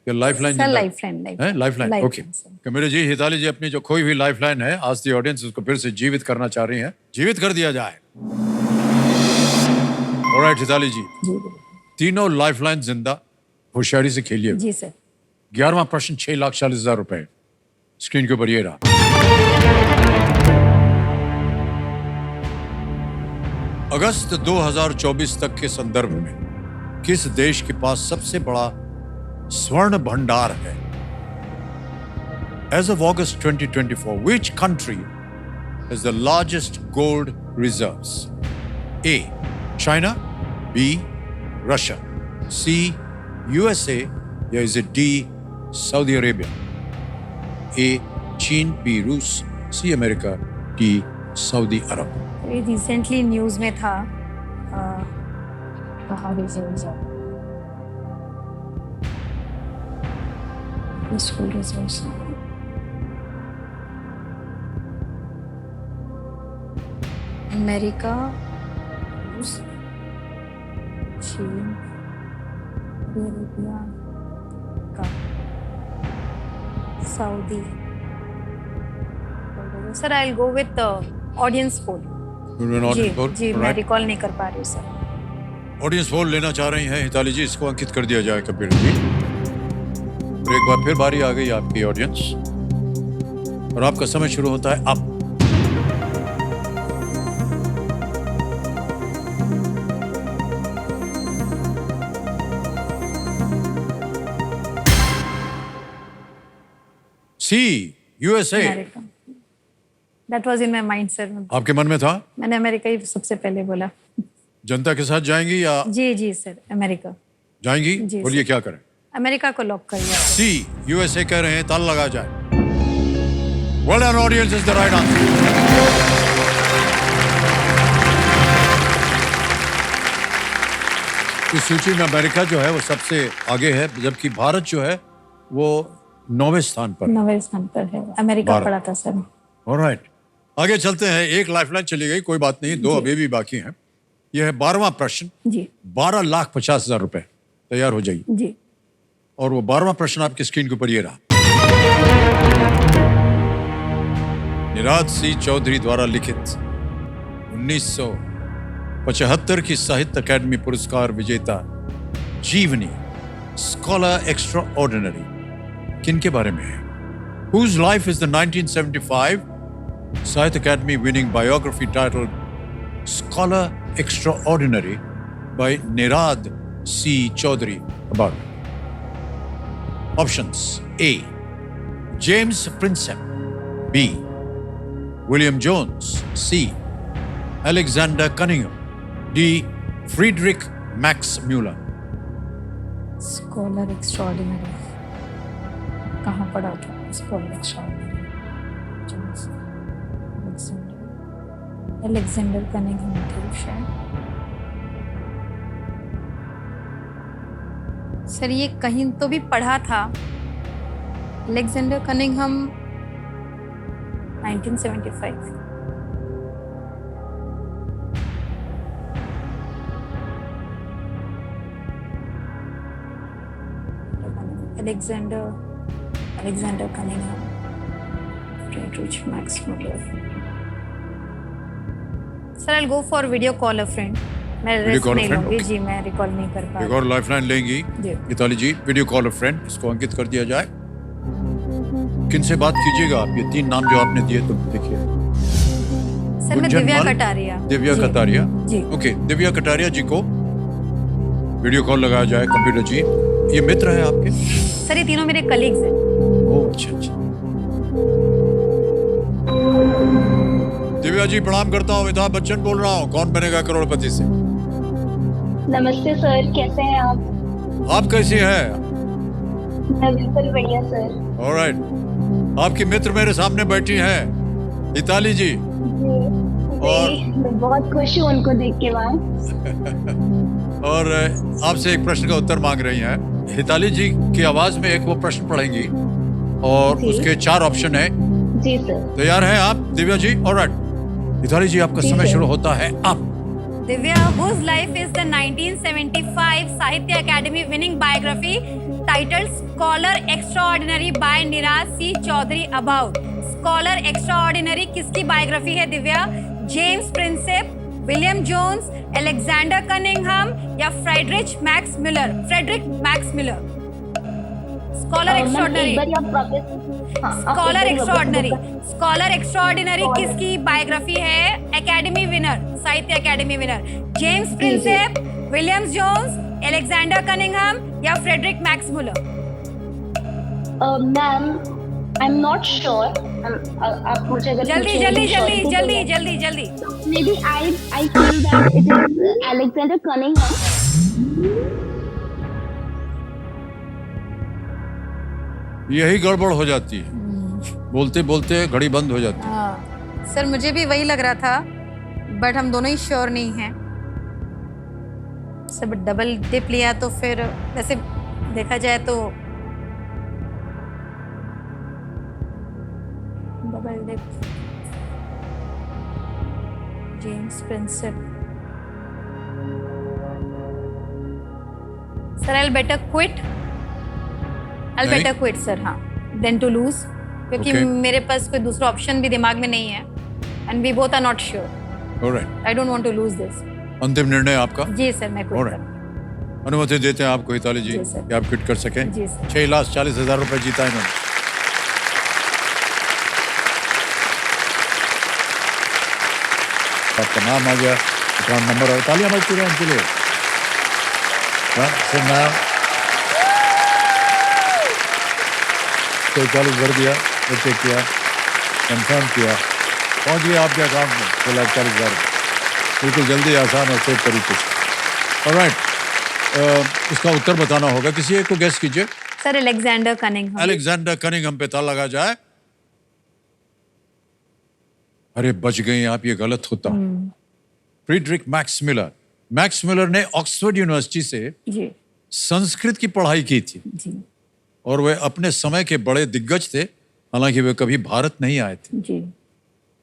या lifeline? Sir lifeline lifeline, okay. कमेरे जी, हिताली जी अपनी जो खोई हुई लाइफलाइन है, आज दी ऑडियंस उसको फिर से जीवित करना चाह रही हैं। जीवित कर दिया जाए। ऑलराइट हिताली जी, जी तीनों लाइफलाइन जिंदा, होशियारी से खेलिए। जी सर। 11वां प्रश्न 6,40,000 रुपए स्क्रीन के ऊपर ये रहा। अगस्त 2024 तक के संदर्भ में किस देश के पास सबसे बड़ा स्वर्ण भंडार है? As of August 2024, which country has the largest gold reserves? A. China, B. Russia, C. USA, या is it D. Saudi Arabia? A. चीन, B. रूस, C. America, D. सऊदी अरब। ये रिसेंटली न्यूज में था कहाँ रिजर्व्स है स्कूल रिजर्व्स। अमेरिका, रूस, चीन, अरेबिया का, Saudi. Sir I will go with audience poll. जी मैं रिकॉल नहीं कर पा रही हूँ सर। ऑडियंस पोल लेना चाह रही हैं हिताली जी, इसको अंकित कर दिया जाए कंप्यूटर जी। और एक बार फिर बारी आ गई आपकी ऑडियंस और आपका समय शुरू होता है अब। C, USA. America. That was in my mind sir. आपके मन में था? मैंने अमेरिका ही सबसे पहले बोला। जनता के साथ जाएंगी या? जी सर अमेरिका। जाएंगी? जी, बोलिए सर। क्या करें? अमेरिका को लॉक करिए। सी, यूएसए कह रहे हैं, ताला लगा जाए। Well done, audience is the right answer. इस सूची में अमेरिका जो है वो सबसे आगे है, जबकि भारत जो है वो 9वें स्थान पर। 9वें स्थान पर है, अमेरिका भारत। पड़ा था सर। ऑलराइट, आगे चलते हैं। एक लाइफलाइन चली गई, कोई बात नहीं, 2 अभी भी बाकी हैं। यह है 12वां प्रश्न, जी 12,50,000 रुपए। तैयार हो जाइए। जी और वो 12वां प्रश्न आपकी स्क्रीन के ऊपर ये रहा। निराद सी चौधरी द्वारा लिखित 1975 की साहित्य अकादमी पुरस्कार विजेता जीवनी स्कॉलर एक्स्ट्रा ऑर्डिनरी किन के बारे में है? Whose life is the 1975 Sahitya Akademi winning biography titled Scholar Extraordinary by Nirad C. Chaudhary about? Options: A. James Prinsep, B. William Jones, C. Alexander Cunningham, D. Friedrich Max Müller. Scholar extraordinary कहाँ पड़ा था? Scholar extraordinary Alexander Cunningham थे शायद। Sir ये कहीं तो भी पढ़ा था। Alexander Cunningham 1975। Alexander Cunningham, Friedrich Max Müller. Sir, I'll go for video call a friend. मैं Video रिस्क call a नहीं friend, लूंगी okay. जी, मैं रिकॉल नहीं कर पा एक रही। और लाइफलाइन लेंगी जी। गीताली जी, वीडियो कॉल अ फ्रेंड, इसको अंकित कर दिया जाए। किन से बात कीजिएगा आप? ये 3 नाम जो आपने दिए तो देखिए। सर मैं गुंजन दिव्या मल, कटारिया। दिव्या जी। कटारिया। जी। ओके, दिव्या कटारिया जी को वीडियो कॉल लगाया जाए। कंप्यूटर जी, ये मित्र है आपके? सर ये तीनों मेरे कलीग्स हैं। ओह अच्छा अच्छा। दिव्या जी प्रणाम करता हूँ, अमिताभ बच्चन बोल रहा हूँ, कौन बनेगा करोड़पति से। नमस्ते सर, कैसे हैं आप? आप कैसी हैं? मैं बिल्कुल बढ़िया सर। ऑलराइट, आपकी मित्र मेरे सामने बैठी हैं, हिताली जी। और मैं बहुत खुश हूँ उनको देख के वहाँ। और आपसे एक प्रश्न का उत्तर मांग रही हैं। हिताली जी की आवाज में एक वो प्रश्न पढ़ेंगी और जी। उसके 4 ऑप्शन है। जी सर। तैयार हैं आप दिव्या जी? ऑलराइट, हिताली जी आपका जी, समय सर। शुरू होता है अब। Divya, whose life is the 1975 Sahitya Akademi winning biography titled Scholar Extraordinary by Neeraj C Chaudhary about. Scholar extraordinary किसकी बायोग्राफी है Divya? James Prinsep, William Jones, Alexander Cunningham या Friedrich Max Muller? Scholar extraordinary. Scholar extraordinary किसकी बायोग्राफी है? Academy winner, Sahitya academy winner. James Prinsep, William Jones, Alexander Cunningham या Friedrich Max Muller? Ma'am, I am not sure. आप मुझे अगर जल्दी जल्दी जल्दी जल्दी जल्दी जल्दी। Maybe I feel that it is Alexander Cunningham. यही गड़बड़ हो जाती है, बोलते बोलते घड़ी बंद हो जाती है। सर मुझे भी वही लग रहा था, बट हम दोनों ही श्योर नहीं हैं। सब डबल डिप लिया तो फिर वैसे देखा जाए तो double dip. James Prinsep. Sir I better quit. I नहीं। बेटर क्विट सर, हाँ, देन टू लूज, क्योंकि Okay. मेरे पास कोई दूसरा ऑप्शन भी दिमाग में नहीं है and we both are not sure. Alright, I don't want to lose this. अंतिम निर्णय आपका? जी सर, मैं क्विट Alright. करूंगी। अनुमति देते हैं आपको हिताली जी जी, सर। कि आप क्विट कर सकें। जी, सर। 6,40,000 रुपए जीता इन्होंने। आपका नाम आ गया, अकाउंट नंबर और तालियां बजती रहे उनके लिए। सुनना 40 भर दिया, चेक किया, कंफर्म किया, पहुंच गया आपके अकाउंट में 6,40,000। बिल्कुल जल्दी, आसान और सेफ तरीके से। ऑलराइट, इसका उत्तर बताना होगा, किसी एक को गेस कीजिए। Sir Alexander Cunningham. Alexander Cunningham पे ताला लगा जाए। अरे बच गए आप, ये गलत होता। Friedrich Max Miller. Max Miller ने ऑक्सफोर्ड यूनिवर्सिटी से जी संस्कृत की पढ़ाई की थी जी और वे अपने समय के बड़े दिग्गज थे, हालांकि वे कभी भारत नहीं आए थे। जी।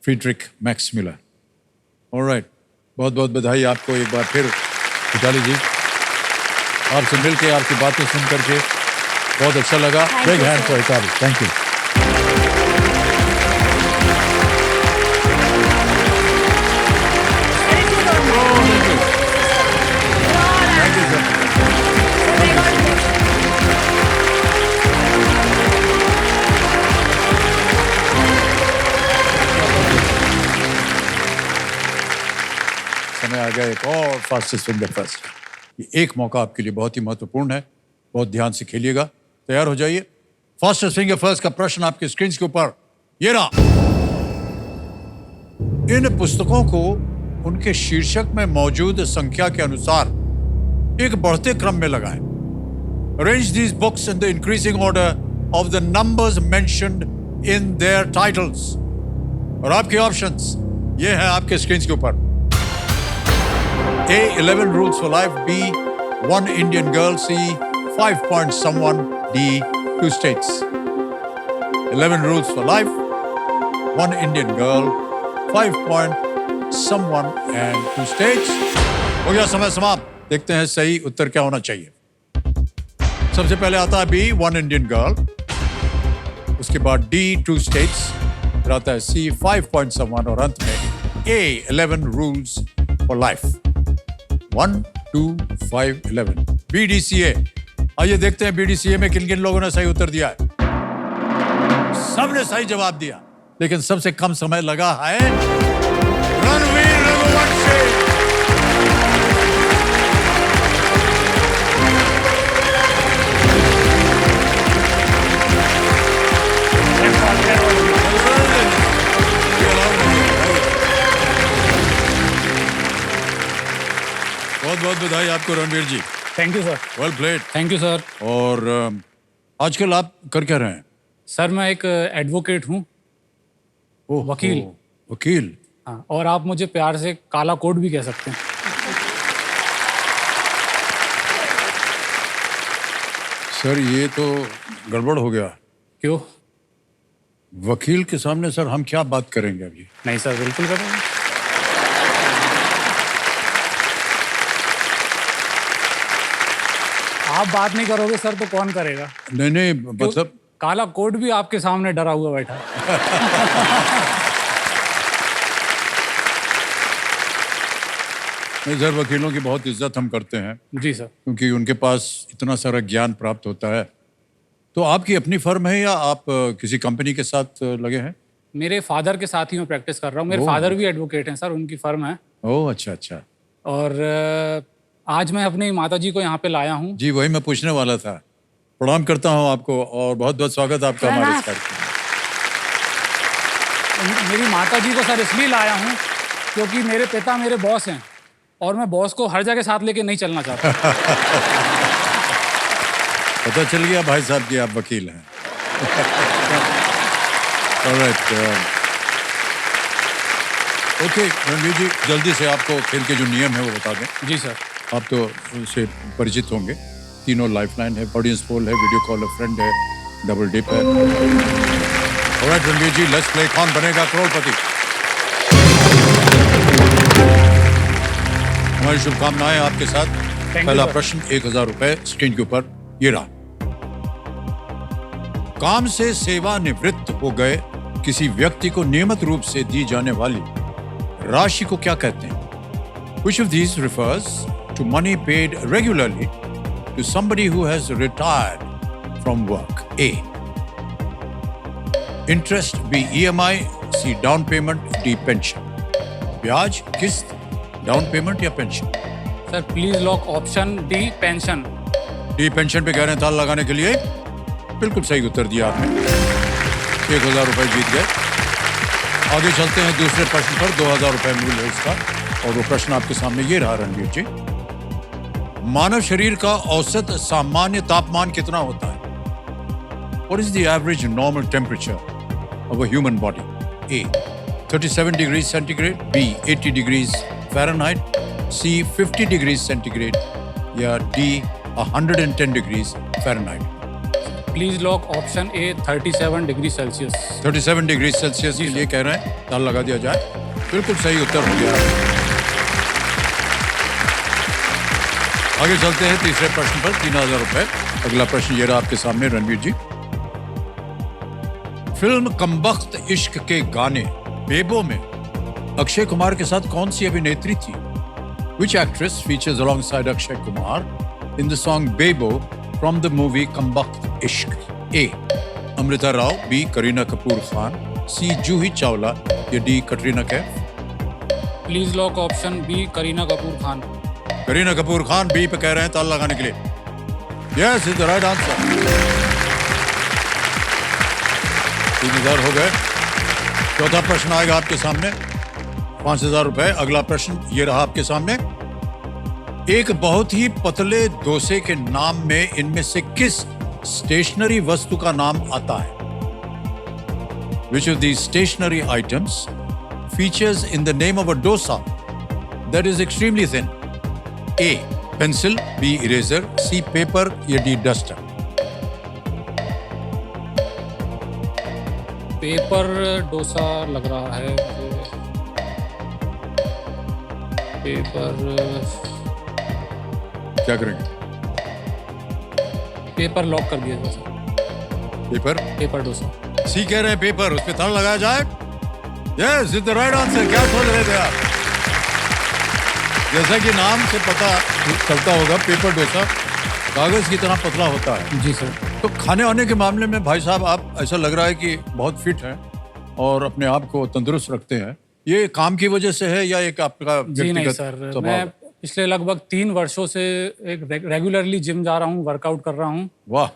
Friedrich Max Muller. ऑलराइट, बहुत बहुत बधाई आपको एक बार फिर हिताली जी। आपसे मिलके, आपकी बातें सुन करके बहुत अच्छा लगा। Thank big you, hand sir. For Hitali. Thank you. Thank you sir. समय आ गया एक और फास्टेस्ट फिंगर फर्स्ट। ये एक मौका आपके लिए बहुत ही महत्वपूर्ण है, बहुत ध्यान से खेलिएगा। तैयार हो जाइए। फास्टेस्ट फिंगर फर्स्ट का प्रश्न आपके स्क्रीन के ऊपर ये रहा। इन पुस्तकों को उनके शीर्षक में मौजूद संख्या के अनुसार एक बढ़ते क्रम में लगाएं। Arrange these books in the increasing order of the numbers mentioned in their titles. और आपके ऑप्शंस ये हैं आपके स्क्रीन के ऊपर। A, 11 rules for life. B, 1 Indian girl. C, 5 points someone. D, 2 states. 11 rules for life, 1 Indian girl, 5 point someone and 2 states. हो गया समय समाप्त। देखते हैं सही उत्तर क्या होना चाहिए। सबसे पहले आता है B, 1 Indian girl, उसके बाद D, 2 states, फिर आता है C, 5 point someone और अंत में A, 11 rules for life. 1, 2, 5, 11. BDCA। आइए देखते हैं BDCA में किन किन लोगों ने सही उत्तर दिया है। सबने सही जवाब दिया, लेकिन सबसे कम समय लगा है रणवीर रघुवंशी। बहुत बहुत बधाई आपको Ranveer ji. Thank you sir. Well played. Thank you sir. और आजकल आप कर क्या रहे हैं? सर मैं एक एडवोकेट हूँ। ओह, वकील। वकील। हाँ, और आप मुझे प्यार से काला कोट भी कह सकते हैं। सर ये तो गड़बड़ हो गया। क्यों? वकील के सामने सर हम क्या बात करेंगे अभी? नहीं सर, बिल्कुल करेंगे। आप बात नहीं करोगे सर तो कौन करेगा? नहीं नहीं, मतलब काला कोट भी आपके सामने डरा हुआ बैठा है। नहीं सर, वकीलों की बहुत इज्जत हम करते हैं जी सर। क्योंकि उनके पास इतना सारा ज्ञान प्राप्त होता है। तो आपकी अपनी फर्म है या आप किसी कंपनी के साथ लगे हैं? मेरे फादर के साथ ही मैं प्रैक्टिस कर रहा हूँ। मेरे ओह। फादर भी एडवोकेट हैं सर, उनकी फर्म है। ओह अच्छा अच्छा। और आज मैं अपनी माता जी को यहाँ पे लाया हूँ। जी वही मैं पूछने वाला था। प्रणाम करता हूँ आपको और बहुत बहुत स्वागत आपका हमारे इस कार्यक्रम में। मेरी माता जी को सर इसलिए लाया हूँ क्योंकि मेरे पिता मेरे बॉस हैं और मैं बॉस को हर जगह साथ लेके नहीं चलना चाहता। पता चल गया भाई साहब कि आप वकील हैं। ऑलराइट। ओके रणवीर जी, जल्दी से आपको खेल के जो नियम है वो बता दें। जी सर। आप तो उससे परिचित होंगे। तीनों लाइफलाइन है, ऑडियंस पोल है, वीडियो कॉल अ फ्रेंड है, डबल डिप है। Alright Ranveer ji, let's play Kaun Banega करोड़पति। हमारी शुभकामनाएं आपके साथ। पहला प्रश्न 1000 रुपए स्क्रीन के ऊपर ये रहा। काम से सेवानिवृत्त हो गए किसी व्यक्ति को नियमित रूप से दी जाने वाली राशि को क्या कहते हैं? Which of these refers to money paid regularly to somebody who has retired from work? A. Interest. B. EMI. C. Down payment. D. Pension. ब्याज, किस्त, डाउन पेमेंट या pension? Sir please lock option D, pension. D pension पे कह रहे हैं ताल लगाने के लिए। बिल्कुल सही उत्तर दिया आपने। 1000 रुपए जीत गए। आगे चलते हैं दूसरे प्रश्न पर। 2000 रुपए मूल्य है इसका और वो प्रश्न आपके सामने ये रहा रणवीर जी। मानव शरीर का औसत सामान्य तापमान कितना होता है? What is the average normal temperature of a human body? A. 37 degrees centigrade. B. 80 degrees Fahrenheit. C. 50 degrees centigrade. या D. 110 degrees Fahrenheit. Please lock option A, 37 degree Celsius. 37 degree Celsius के लिए कह रहे हैं, ताल लगा दिया जाए। बिल्कुल सही उत्तर हो गया। आगे चलते हैं तीसरे प्रश्न पर। 3000 रुपए। अगला प्रश्न ये रहा आपके सामने रणवीर जी। फिल्म कमबख्त इश्क के गाने बेबो में अक्षय कुमार के साथ कौन सी अभिनेत्री थी? Which actress features alongside Akshay Kumar in the song Bebo from the movie Kambakht Ishq? A. Amrita Rao. B. Kareena Kapoor Khan. C. Juhi Chawla. या D. Katrina Kaif? Please lock option B, Kareena Kapoor Khan. Kareena Kapoor Khan B पे कह रहे हैं ताल लगाने के लिए। Yes is the right answer. 3000 हो गए। चौथा प्रश्न आएगा आपके सामने। 5000 रुपए। अगला प्रश्न ये रहा आपके सामने। एक बहुत ही पतले डोसे के नाम में इनमें से किस स्टेशनरी वस्तु का नाम आता है? Which of these stationary items features in the name of a dosa that is extremely thin? A. Pencil. B. Eraser. C. Paper. या D. Duster. पेपर डोसा लग रहा है मुझे। पेपर क्या करेंगे? पेपर लॉक कर दिया जाए सर। पेपर। पेपर डोसा। सी कह रहे हैं पेपर। उस पे ताला लगाया जाए। Yes is the right answer. क्या सोच रहे थे आप? जैसा कि नाम से पता चलता होगा, पेपर डोसा कागज की तरह पतला होता है। जी सर। तो खाने वाने के मामले में भाई साहब आप ऐसा लग रहा है कि बहुत फिट हैं और अपने आप को तंदुरुस्त रखते हैं। ये काम की वजह से है या एक आपका जी नहीं व्यक्तिगत सर, स्वभाव मैं है? पिछले लगभग 3 वर्षों से एक रेगुलरली जिम जा रहा हूँ, वर्कआउट कर रहा हूँ। वाह।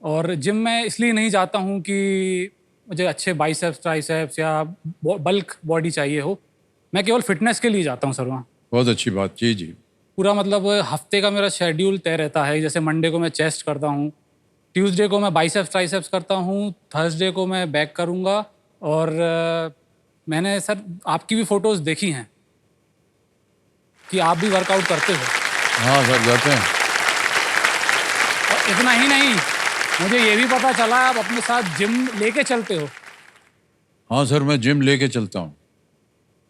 और जिम में इसलिए नहीं जाता हूँ कि मुझे अच्छे बाइसेप्स ट्राइसेप्स या बल्क बॉडी चाहिए हो। मैं केवल फिटनेस के लिए जाता हूँ सर वहाँ। बहुत अच्छी बात। जी जी। पूरा मतलब हफ्ते का मेरा शेड्यूल तय रहता है। जैसे मंडे को मैं चेस्ट करता हूँ, ट्यूसडे को मैं बाइसेप्स ट्राइसेप्स करता हूँ, थर्सडे को मैं बैक करूँगा। और मैंने सर आपकी भी फोटोज़ देखी हैं कि आप भी वर्कआउट करते हो। हाँ सर, जाते हैं। और इतना ही नहीं, मुझे ये भी पता चला आप अपने साथ जिम लेके चलते हो। हाँ सर, मैं जिम लेके चलता हूँ।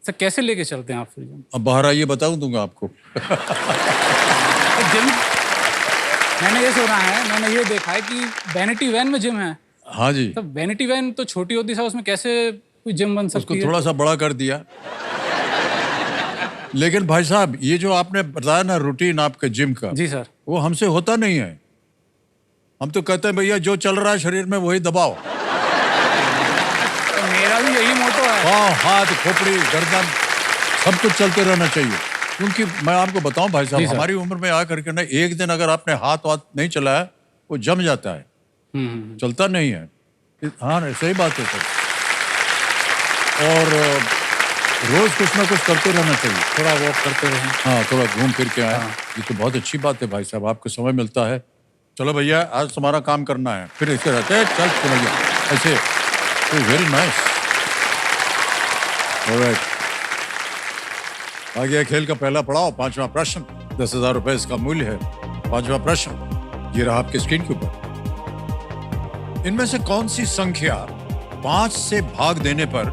सर कैसे लेके चलते हैं आप फिर जिम? अब बाहर आइए, बताऊँ दूंगा आपको। जिम मैंने ये सुना है, मैंने ये देखा है कि वैनिटी वैन में जिम है। हाँ जी। तो वैनिटी वैन तो छोटी होती है, उसमें कैसे कोई जिम बन उसको सकती है? थोड़ा सा बड़ा कर दिया। लेकिन भाई साहब, ये जो आपने बताया ना रूटीन आपके जिम का, जी सर। वो हमसे होता नहीं है। हम तो कहते हैं भैया जो चल रहा है शरीर में वही दबाओ। तो मेरा भी यही मोटो है। पाँव, हाथ, खोपड़ी, गर्दन, सब कुछ चलते रहना चाहिए। क्योंकि मैं आपको बताऊं भाई साहब, जी सर। हमारी उम्र में आकर के ना एक दिन अगर आपने हाथ वाथ नहीं चलाया, वो जम जाता है, चलता नहीं है। हाँ नहीं, सही बात है सर। और रोज कुछ ना कुछ करते रहना चाहिए। थोड़ा वॉक करते रहें। हाँ, थोड़ा घूम फिर के आए। ये तो बहुत अच्छी बात है भाई साहब, आपको समय मिलता है। चलो भैया, आज तुम्हारा काम करना है, फिर इसके रहते हैं चल भैया ऐसे। Very nice. ऑलराइट, आ गया खेल का पहला पड़ाव, 5वां प्रश्न। 10,000 रुपए इसका मूल्य है। 5वां प्रश्न ये रहा आपके स्क्रीन के ऊपर। इनमें से कौन सी संख्या 5 से भाग देने पर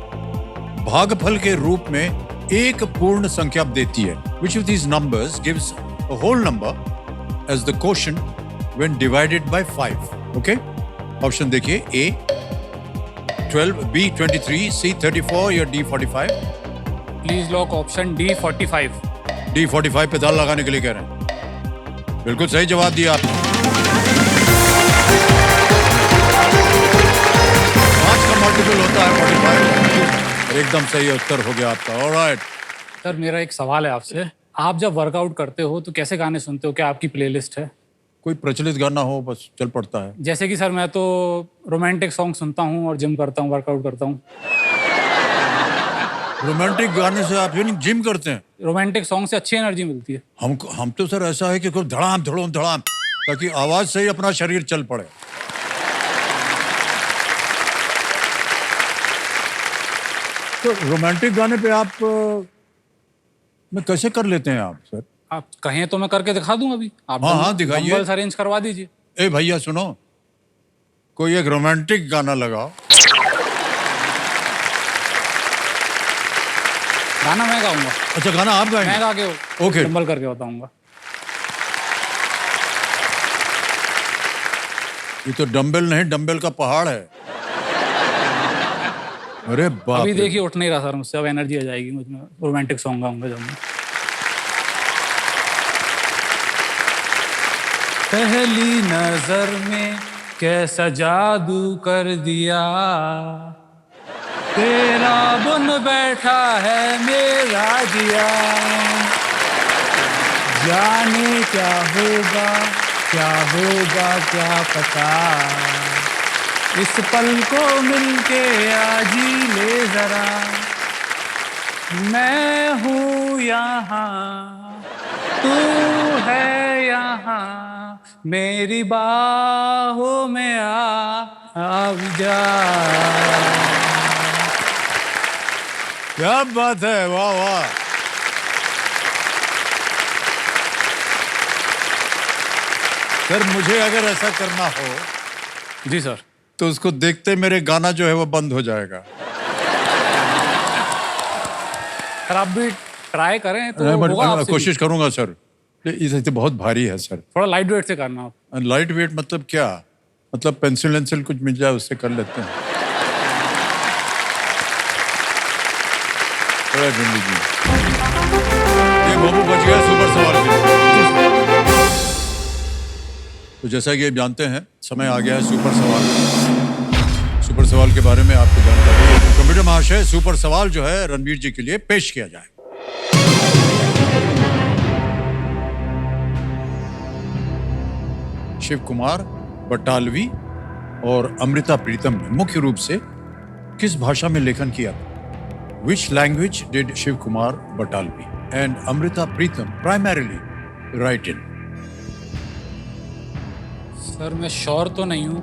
भागफल के रूप में एक पूर्ण संख्या देती है? Which of these numbers gives a whole number as the quotient when divided by 5? Okay? Option देखिए, A 12, B 23, C 34 या D 45? Please lock option D 45। D 45 पे दाल लगाने के लिए कह रहे हैं। बिल्कुल सही जवाब दिया आपने। 5 का मल्टीपल होता है 45 और एकदम सही उत्तर हो गया आपका। ऑलराइट। सर मेरा एक सवाल है आपसे, आप जब वर्कआउट करते हो तो कैसे गाने सुनते हो? क्या आपकी प्लेलिस्ट है? कोई प्रचलित गाना हो बस चल पड़ता है। जैसे कि सर मैं तो रोमांटिक सॉन्ग सुनता हूँ और जिम करता हूँ, वर्कआउट करता हूँ। रोमांटिक गाने से आप यानी जिम करते हैं? रोमांटिक सॉन्ग से अच्छी एनर्जी मिलती है। हम तो सर ऐसा है कि कोई धड़ाम धड़ोम धड़ाम, ताकि आवाज से ही अपना शरीर चल पड़े। तो रोमांटिक गाने पे आप में कैसे कर लेते हैं आप सर? आप कहें तो मैं करके दिखा दूं अभी। आप हाँ, दिखाइए। डंबल्स अरेंज करवा दीजिए। ए भैया सुनो, कोई एक रोमांटिक गाना लगाओ। गाना मैं गाऊंगा। अच्छा, गाना आप मैं गाएंगे? गा के ओके। डंबल करके बताऊंगा। ये तो डंबल नहीं, डंबल का पहाड़ है। अरे बाप अभी रे। देखिए उठ नहीं रहा सर मुझसे, अब एनर्जी आ जाएगी मुझमें। रोमांटिक सॉन्ग गाऊंगा जब मैं। पहली नजर में कैसा जादू कर दिया, तेरा बुन बैठा है मेरा जिया। जाने क्या होगा क्या पता, इस पल को मिलके आज ही ले जरा। मैं हूँ यहाँ, तू है यहाँ, मेरी बाहों में आ जा। क्या बात है, वाह वाह। सर मुझे अगर ऐसा करना हो जी सर। तो उसको देखते मेरे गाना जो है वो बंद हो जाएगा। सर आप भी ट्राई करें तो नहीं, होगा आपसे भी। कोशिश करूंगा सर। ये तो बहुत भारी है सर। थोड़ा लाइट वेट से करना आप। लाइट वेट मतलब क्या? मतलब पेंसिल वेंसिल कुछ मिल जाए उससे कर लेते हैं। ये बाबू बच गया सुपर सवाल के लिए। तो जैसा कि आप जानते हैं, समय आ गया है सुपर सवाल। सुपर सवाल के बारे में आपको जानकारी है। कंप्यूटर महाशय, सुपर सवाल जो है रणवीर जी के लिए पेश किया जाए। शिव कुमार बटालवी और अमृता प्रीतम ने मुख्य रूप से किस भाषा में लेखन किया था? Which language did Shiv Kumar Batalvi and Amrita Preetham primarily write in? Sir मैं श्योर तो नहीं हूँ।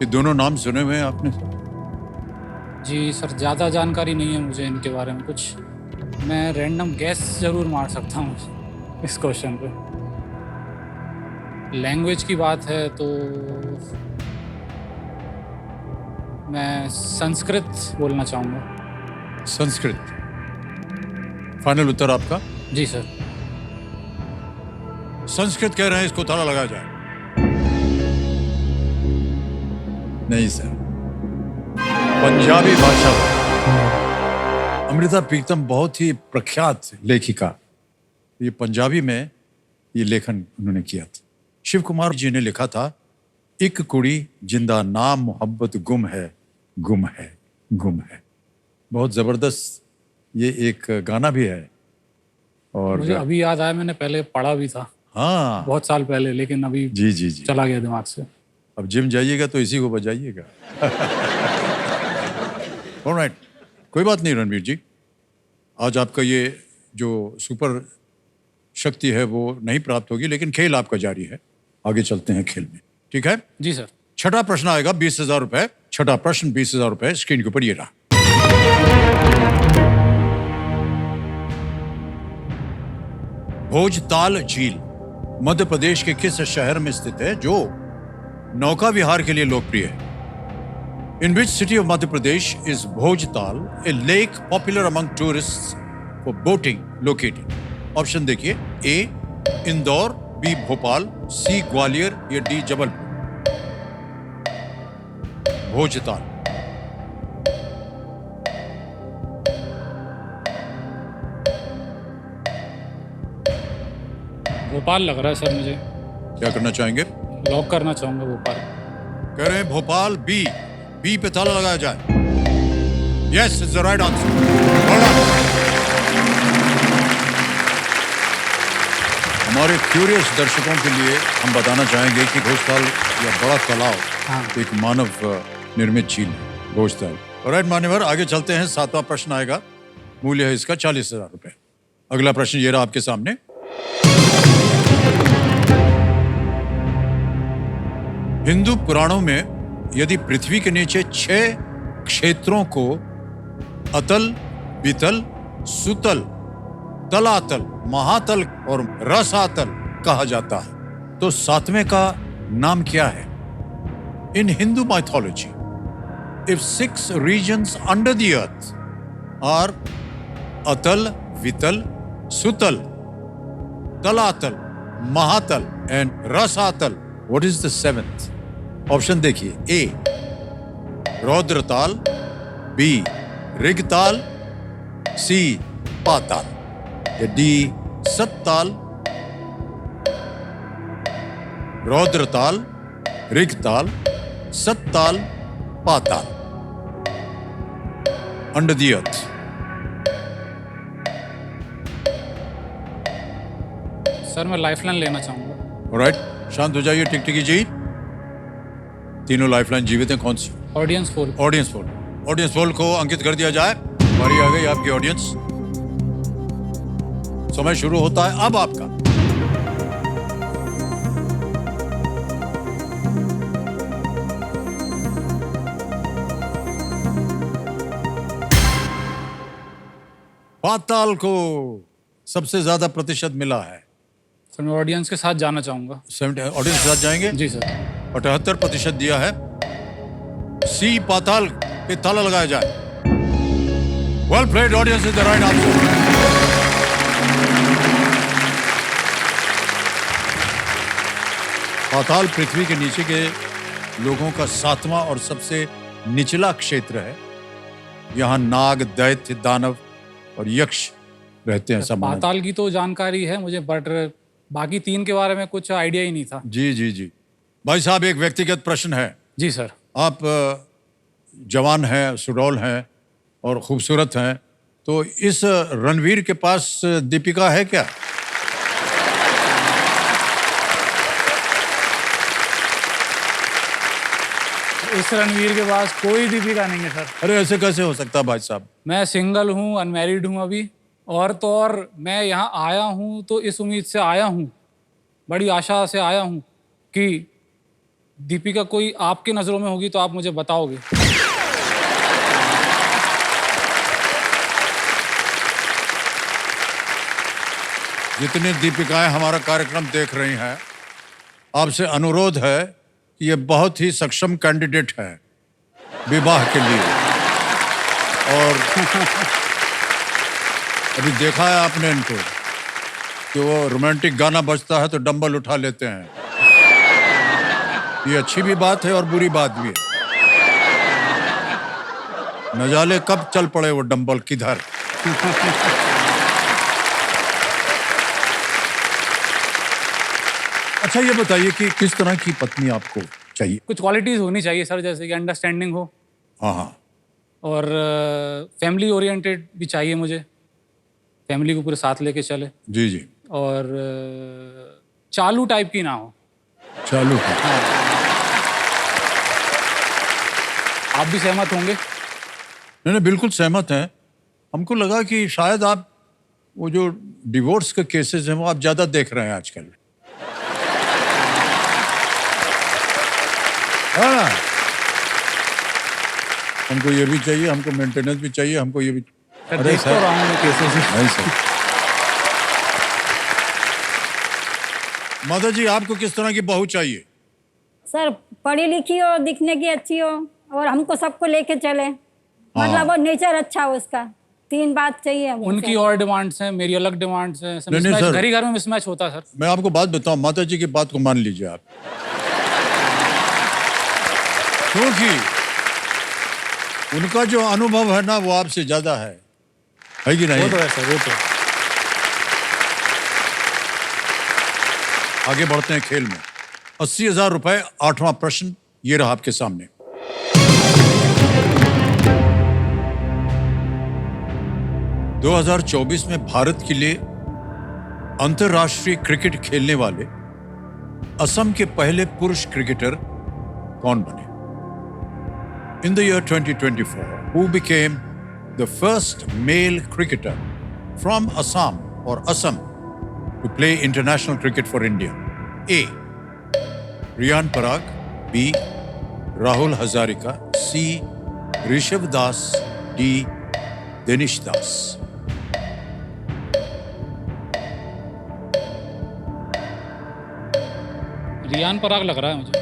ये दोनों नाम सुने हुए हैं आपने? जी सर, ज़्यादा जानकारी नहीं है मुझे इनके बारे में कुछ। मैं रैंडम गैस ज़रूर मार सकता हूँ इस क्वेश्चन पे। लैंग्वेज की बात है तो मैं संस्कृत बोलना चाहूँगा। संस्कृत फाइनल उत्तर आपका? जी सर। संस्कृत कह रहे हैं, इसको ताला लगाया जाए। नहीं सर, पंजाबी भाषा। अमृता प्रीतम बहुत ही प्रख्यात लेखिका, ये पंजाबी में ये लेखन उन्होंने किया था। शिव कुमार जी ने लिखा था, एक कुड़ी जिंदा नाम मोहब्बत गुम है, गुम है, गुम है। बहुत जबरदस्त ये एक गाना भी है। और मुझे अभी याद आया, मैंने पहले पढ़ा भी था। हाँ, बहुत साल पहले, लेकिन अभी जी जी जी, चला गया दिमाग से। अब जिम जाइएगा तो इसी को बजाइएगा। ऑलराइट, कोई बात नहीं रणवीर जी, आज आपका ये जो सुपर शक्ति है वो नहीं प्राप्त होगी, लेकिन खेल आपका जारी है। आगे चलते हैं खेल में, ठीक है? जी सर। छठा प्रश्न आएगा 20,000 रुपए। छठा प्रश्न 20,000 रुपए स्क्रीन के ऊपर ये रहा। भोजताल झील मध्य प्रदेश के किस शहर में स्थित है जो नौका विहार के लिए लोकप्रिय है? In which city of Madhya Pradesh is Bhojtal, a lake popular among tourists for boating, located? Option देखिए, ए इंदौर, बी भोपाल, सी ग्वालियर या डी जबलपुर। भोजताल। भोपाल लग रहा है सर मुझे। क्या करना चाहेंगे? लॉक करना चाहूँगा भोपाल। कह रहे हैं भोपाल। बी, बी पे ताला लगाया जाए। Yes, it's the right answer. हमारे क्यूरियस दर्शकों के लिए हम बताना चाहेंगे कि भोजताल या बड़ा तालाब एक मानव निर्मित झील है, भोजताल। राइट मान्यवर, आगे चलते हैं। 7वां प्रश्न आएगा, मूल्य है इसका 40,000 रुपए। अगला प्रश्न ये रहा आपके सामने। हिंदू पुराणों में यदि पृथ्वी के नीचे 6 क्षेत्रों को अतल, वितल, सुतल, तलातल, महातल और रसातल कहा जाता है, तो 7वें का नाम क्या है? In Hindu mythology, if 6 regions under the earth are Atal, Vital, Sutal, Talatal, Mahatal and Rasatal, what is the 7th? Option देखिए, A Raudrataal, B Rigtaal, C Patal या D Sattal. Raudrataal, Rigtaal, Sattal, Patal. Under the earth. Sir मैं लाइफलाइन लेना चाहूँगा। ऑलराइट, शांत हो जाइए टिकटिकी जी। तीनों लाइफलाइन जीवित हैं, कौन सी? Audience poll. Audience poll. Audience poll को अंकित कर दिया जाए। बारी आ गई आपकी ऑडियंस। समय शुरू होता है अब आपका। पाताल को सबसे ज्यादा प्रतिशत मिला है। सर मैं ऑडियंस के साथ जाना चाहूँगा। 70 ऑडियंस के साथ जाएंगे? जी सर। 78% दिया है। सी पाताल पे ताला लगाया जाए। Well played, audience is the right answer. Patal पृथ्वी के नीचे के लोगों का 7वां और सबसे निचला क्षेत्र है। यहाँ नाग, दैत्य, दानव और यक्ष रहते हैं, ऐसा माना जाता पाताल की तो जानकारी है मुझे, बट बाकी 3 के बारे में कुछ आइडिया ही नहीं था। है। जी जी जी। भाई साहब, एक व्यक्तिगत प्रश्न है। जी सर। आप जवान हैं, सुडौल हैं और खूबसूरत हैं, तो इस रणवीर के पास दीपिका है क्या? इस रणवीर के पास कोई दीपिका नहीं है सर। अरे ऐसे कैसे हो सकता है भाई साहब? मैं सिंगल हूँ, अनमैरिड हूँ अभी, और तो और मैं यहाँ आया हूँ तो इस उम्मीद से आया हूँ, बड़ी आशा से आया हूँ कि दीपिका कोई आपकी नज़रों में होगी तो आप मुझे बताओगे। जितनी दीपिकाएं हमारा कार्यक्रम देख रही हैं, आपसे अनुरोध है कि ये बहुत ही सक्षम कैंडिडेट है विवाह के लिए। और अभी देखा है आपने इनको कि वो रोमांटिक गाना बजता है तो डंबल उठा लेते हैं। ये अच्छी भी बात है और बुरी बात भी है। न जाने कब चल पड़े वो डंबल किधर। अच्छा, ये बताइए कि किस तरह की पत्नी आपको चाहिए? कुछ क्वालिटीज़ होनी चाहिए सर, जैसे कि अंडरस्टैंडिंग हो, हाँ हाँ। और फैमिली ओरिएंटेड भी चाहिए मुझे, फैमिली को पूरे साथ लेके चले, जी जी। और चालू टाइप की ना हो। चालू है। आप भी सहमत होंगे? नहीं नहीं, बिल्कुल सहमत हैं। हमको लगा कि शायद आप वो जो डिवोर्स के केसेस हैं वो आप ज़्यादा देख रहे हैं आजकल, है ना? हमको ये भी चाहिए, हमको मेंटेनेंस भी चाहिए, हमको ये भी। सर देख तो रहा हूँ मैं केसेस। नहीं सर। माता जी, आपको किस तरह की बहू चाहिए? सर पढ़ी लिखी हो, दिखने की अच्छी हो, और हमको सबको लेके चले, मतलब वो नेचर अच्छा हो उसका। 3 बात चाहिए हमको। उनकी और डिमांड्स हैं, मेरी अलग डिमांड्स हैं, नहीं, नहीं, सर। घर ही घर में मिसमैच होता है सर। मैं आपको बात बताऊं, माता जी की बात को मान लीजिए आप, क्योंकि उनका जो अनुभव है ना वो आपसे ज्यादा है कि नहीं? वो तो है सर, वो तो। आगे बढ़ते हैं खेल में। 80,000 रुपए, 8वां प्रश्न ये रहा आपके सामने। – 2024 में भारत के लिए अंतर्राष्ट्रीय क्रिकेट खेलने वाले असम के पहले पुरुष क्रिकेटर कौन बने? In the year 2024, who became the first male cricketer from Assam or Assam to play international cricket for India? A. Riyan Parag. B. Rahul Hazarika. C. Rishabh Das. D. Danish Das. Riyan Parag लग रहा है मुझे,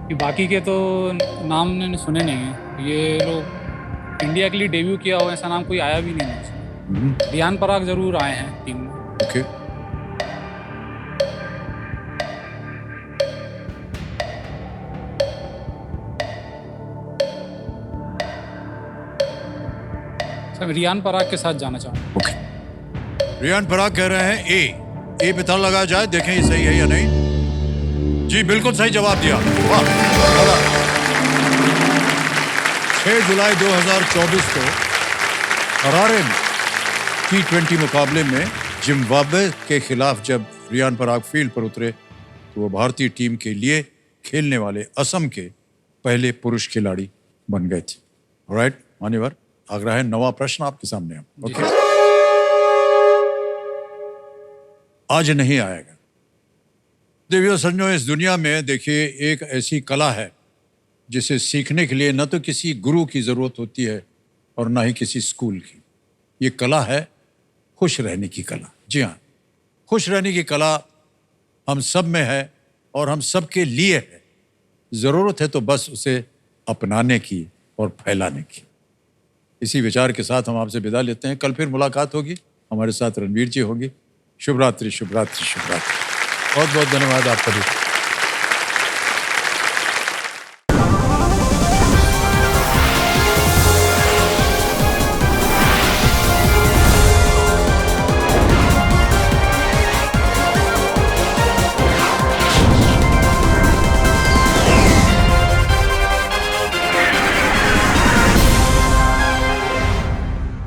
कि बाकी के तो नाम मैंने सुने नहीं है। ये लोग इंडिया के लिए डेब्यू किया हो ऐसा नाम कोई आया भी नहीं है। रियान पराग जरूर आए हैं टीम में। ओके। सर रियान पराग के साथ जाना चाहूँगा। ओके। रियान पराग कह रहे हैं ए पता लगा जाए, देखें ये सही है या नहीं। जी बिल्कुल सही जवाब दिया। वाह। 6 जुलाई 2024 को हरारे में T20 मुकाबले में जिम्बाब्वे के खिलाफ जब रियान पराग फील्ड पर उतरे तो वो भारतीय टीम के लिए खेलने वाले असम के पहले पुरुष खिलाड़ी बन गए थे। ऑलराइट मान्यवर, अगला है 9वां प्रश्न आपके सामने। ओके। आज नहीं आएगा। देवियों सज्जनों, इस दुनिया में देखिए एक ऐसी कला है जिसे सीखने के लिए न तो किसी गुरु की जरूरत होती है और ना ही किसी स्कूल की। ये कला है खुश रहने की कला। जी हाँ, खुश रहने की कला हम सब में है और हम सब के लिए है। जरूरत है तो बस उसे अपनाने की और फैलाने की। इसी विचार के साथ हम आपसे विदा लेते हैं। कल फिर मुलाकात होगी, हमारे साथ रणवीर जी होंगे। शुभ रात्रि, शुभ रात्रि, शुभ रात्रि। बहुत बहुत धन्यवाद आपका भी।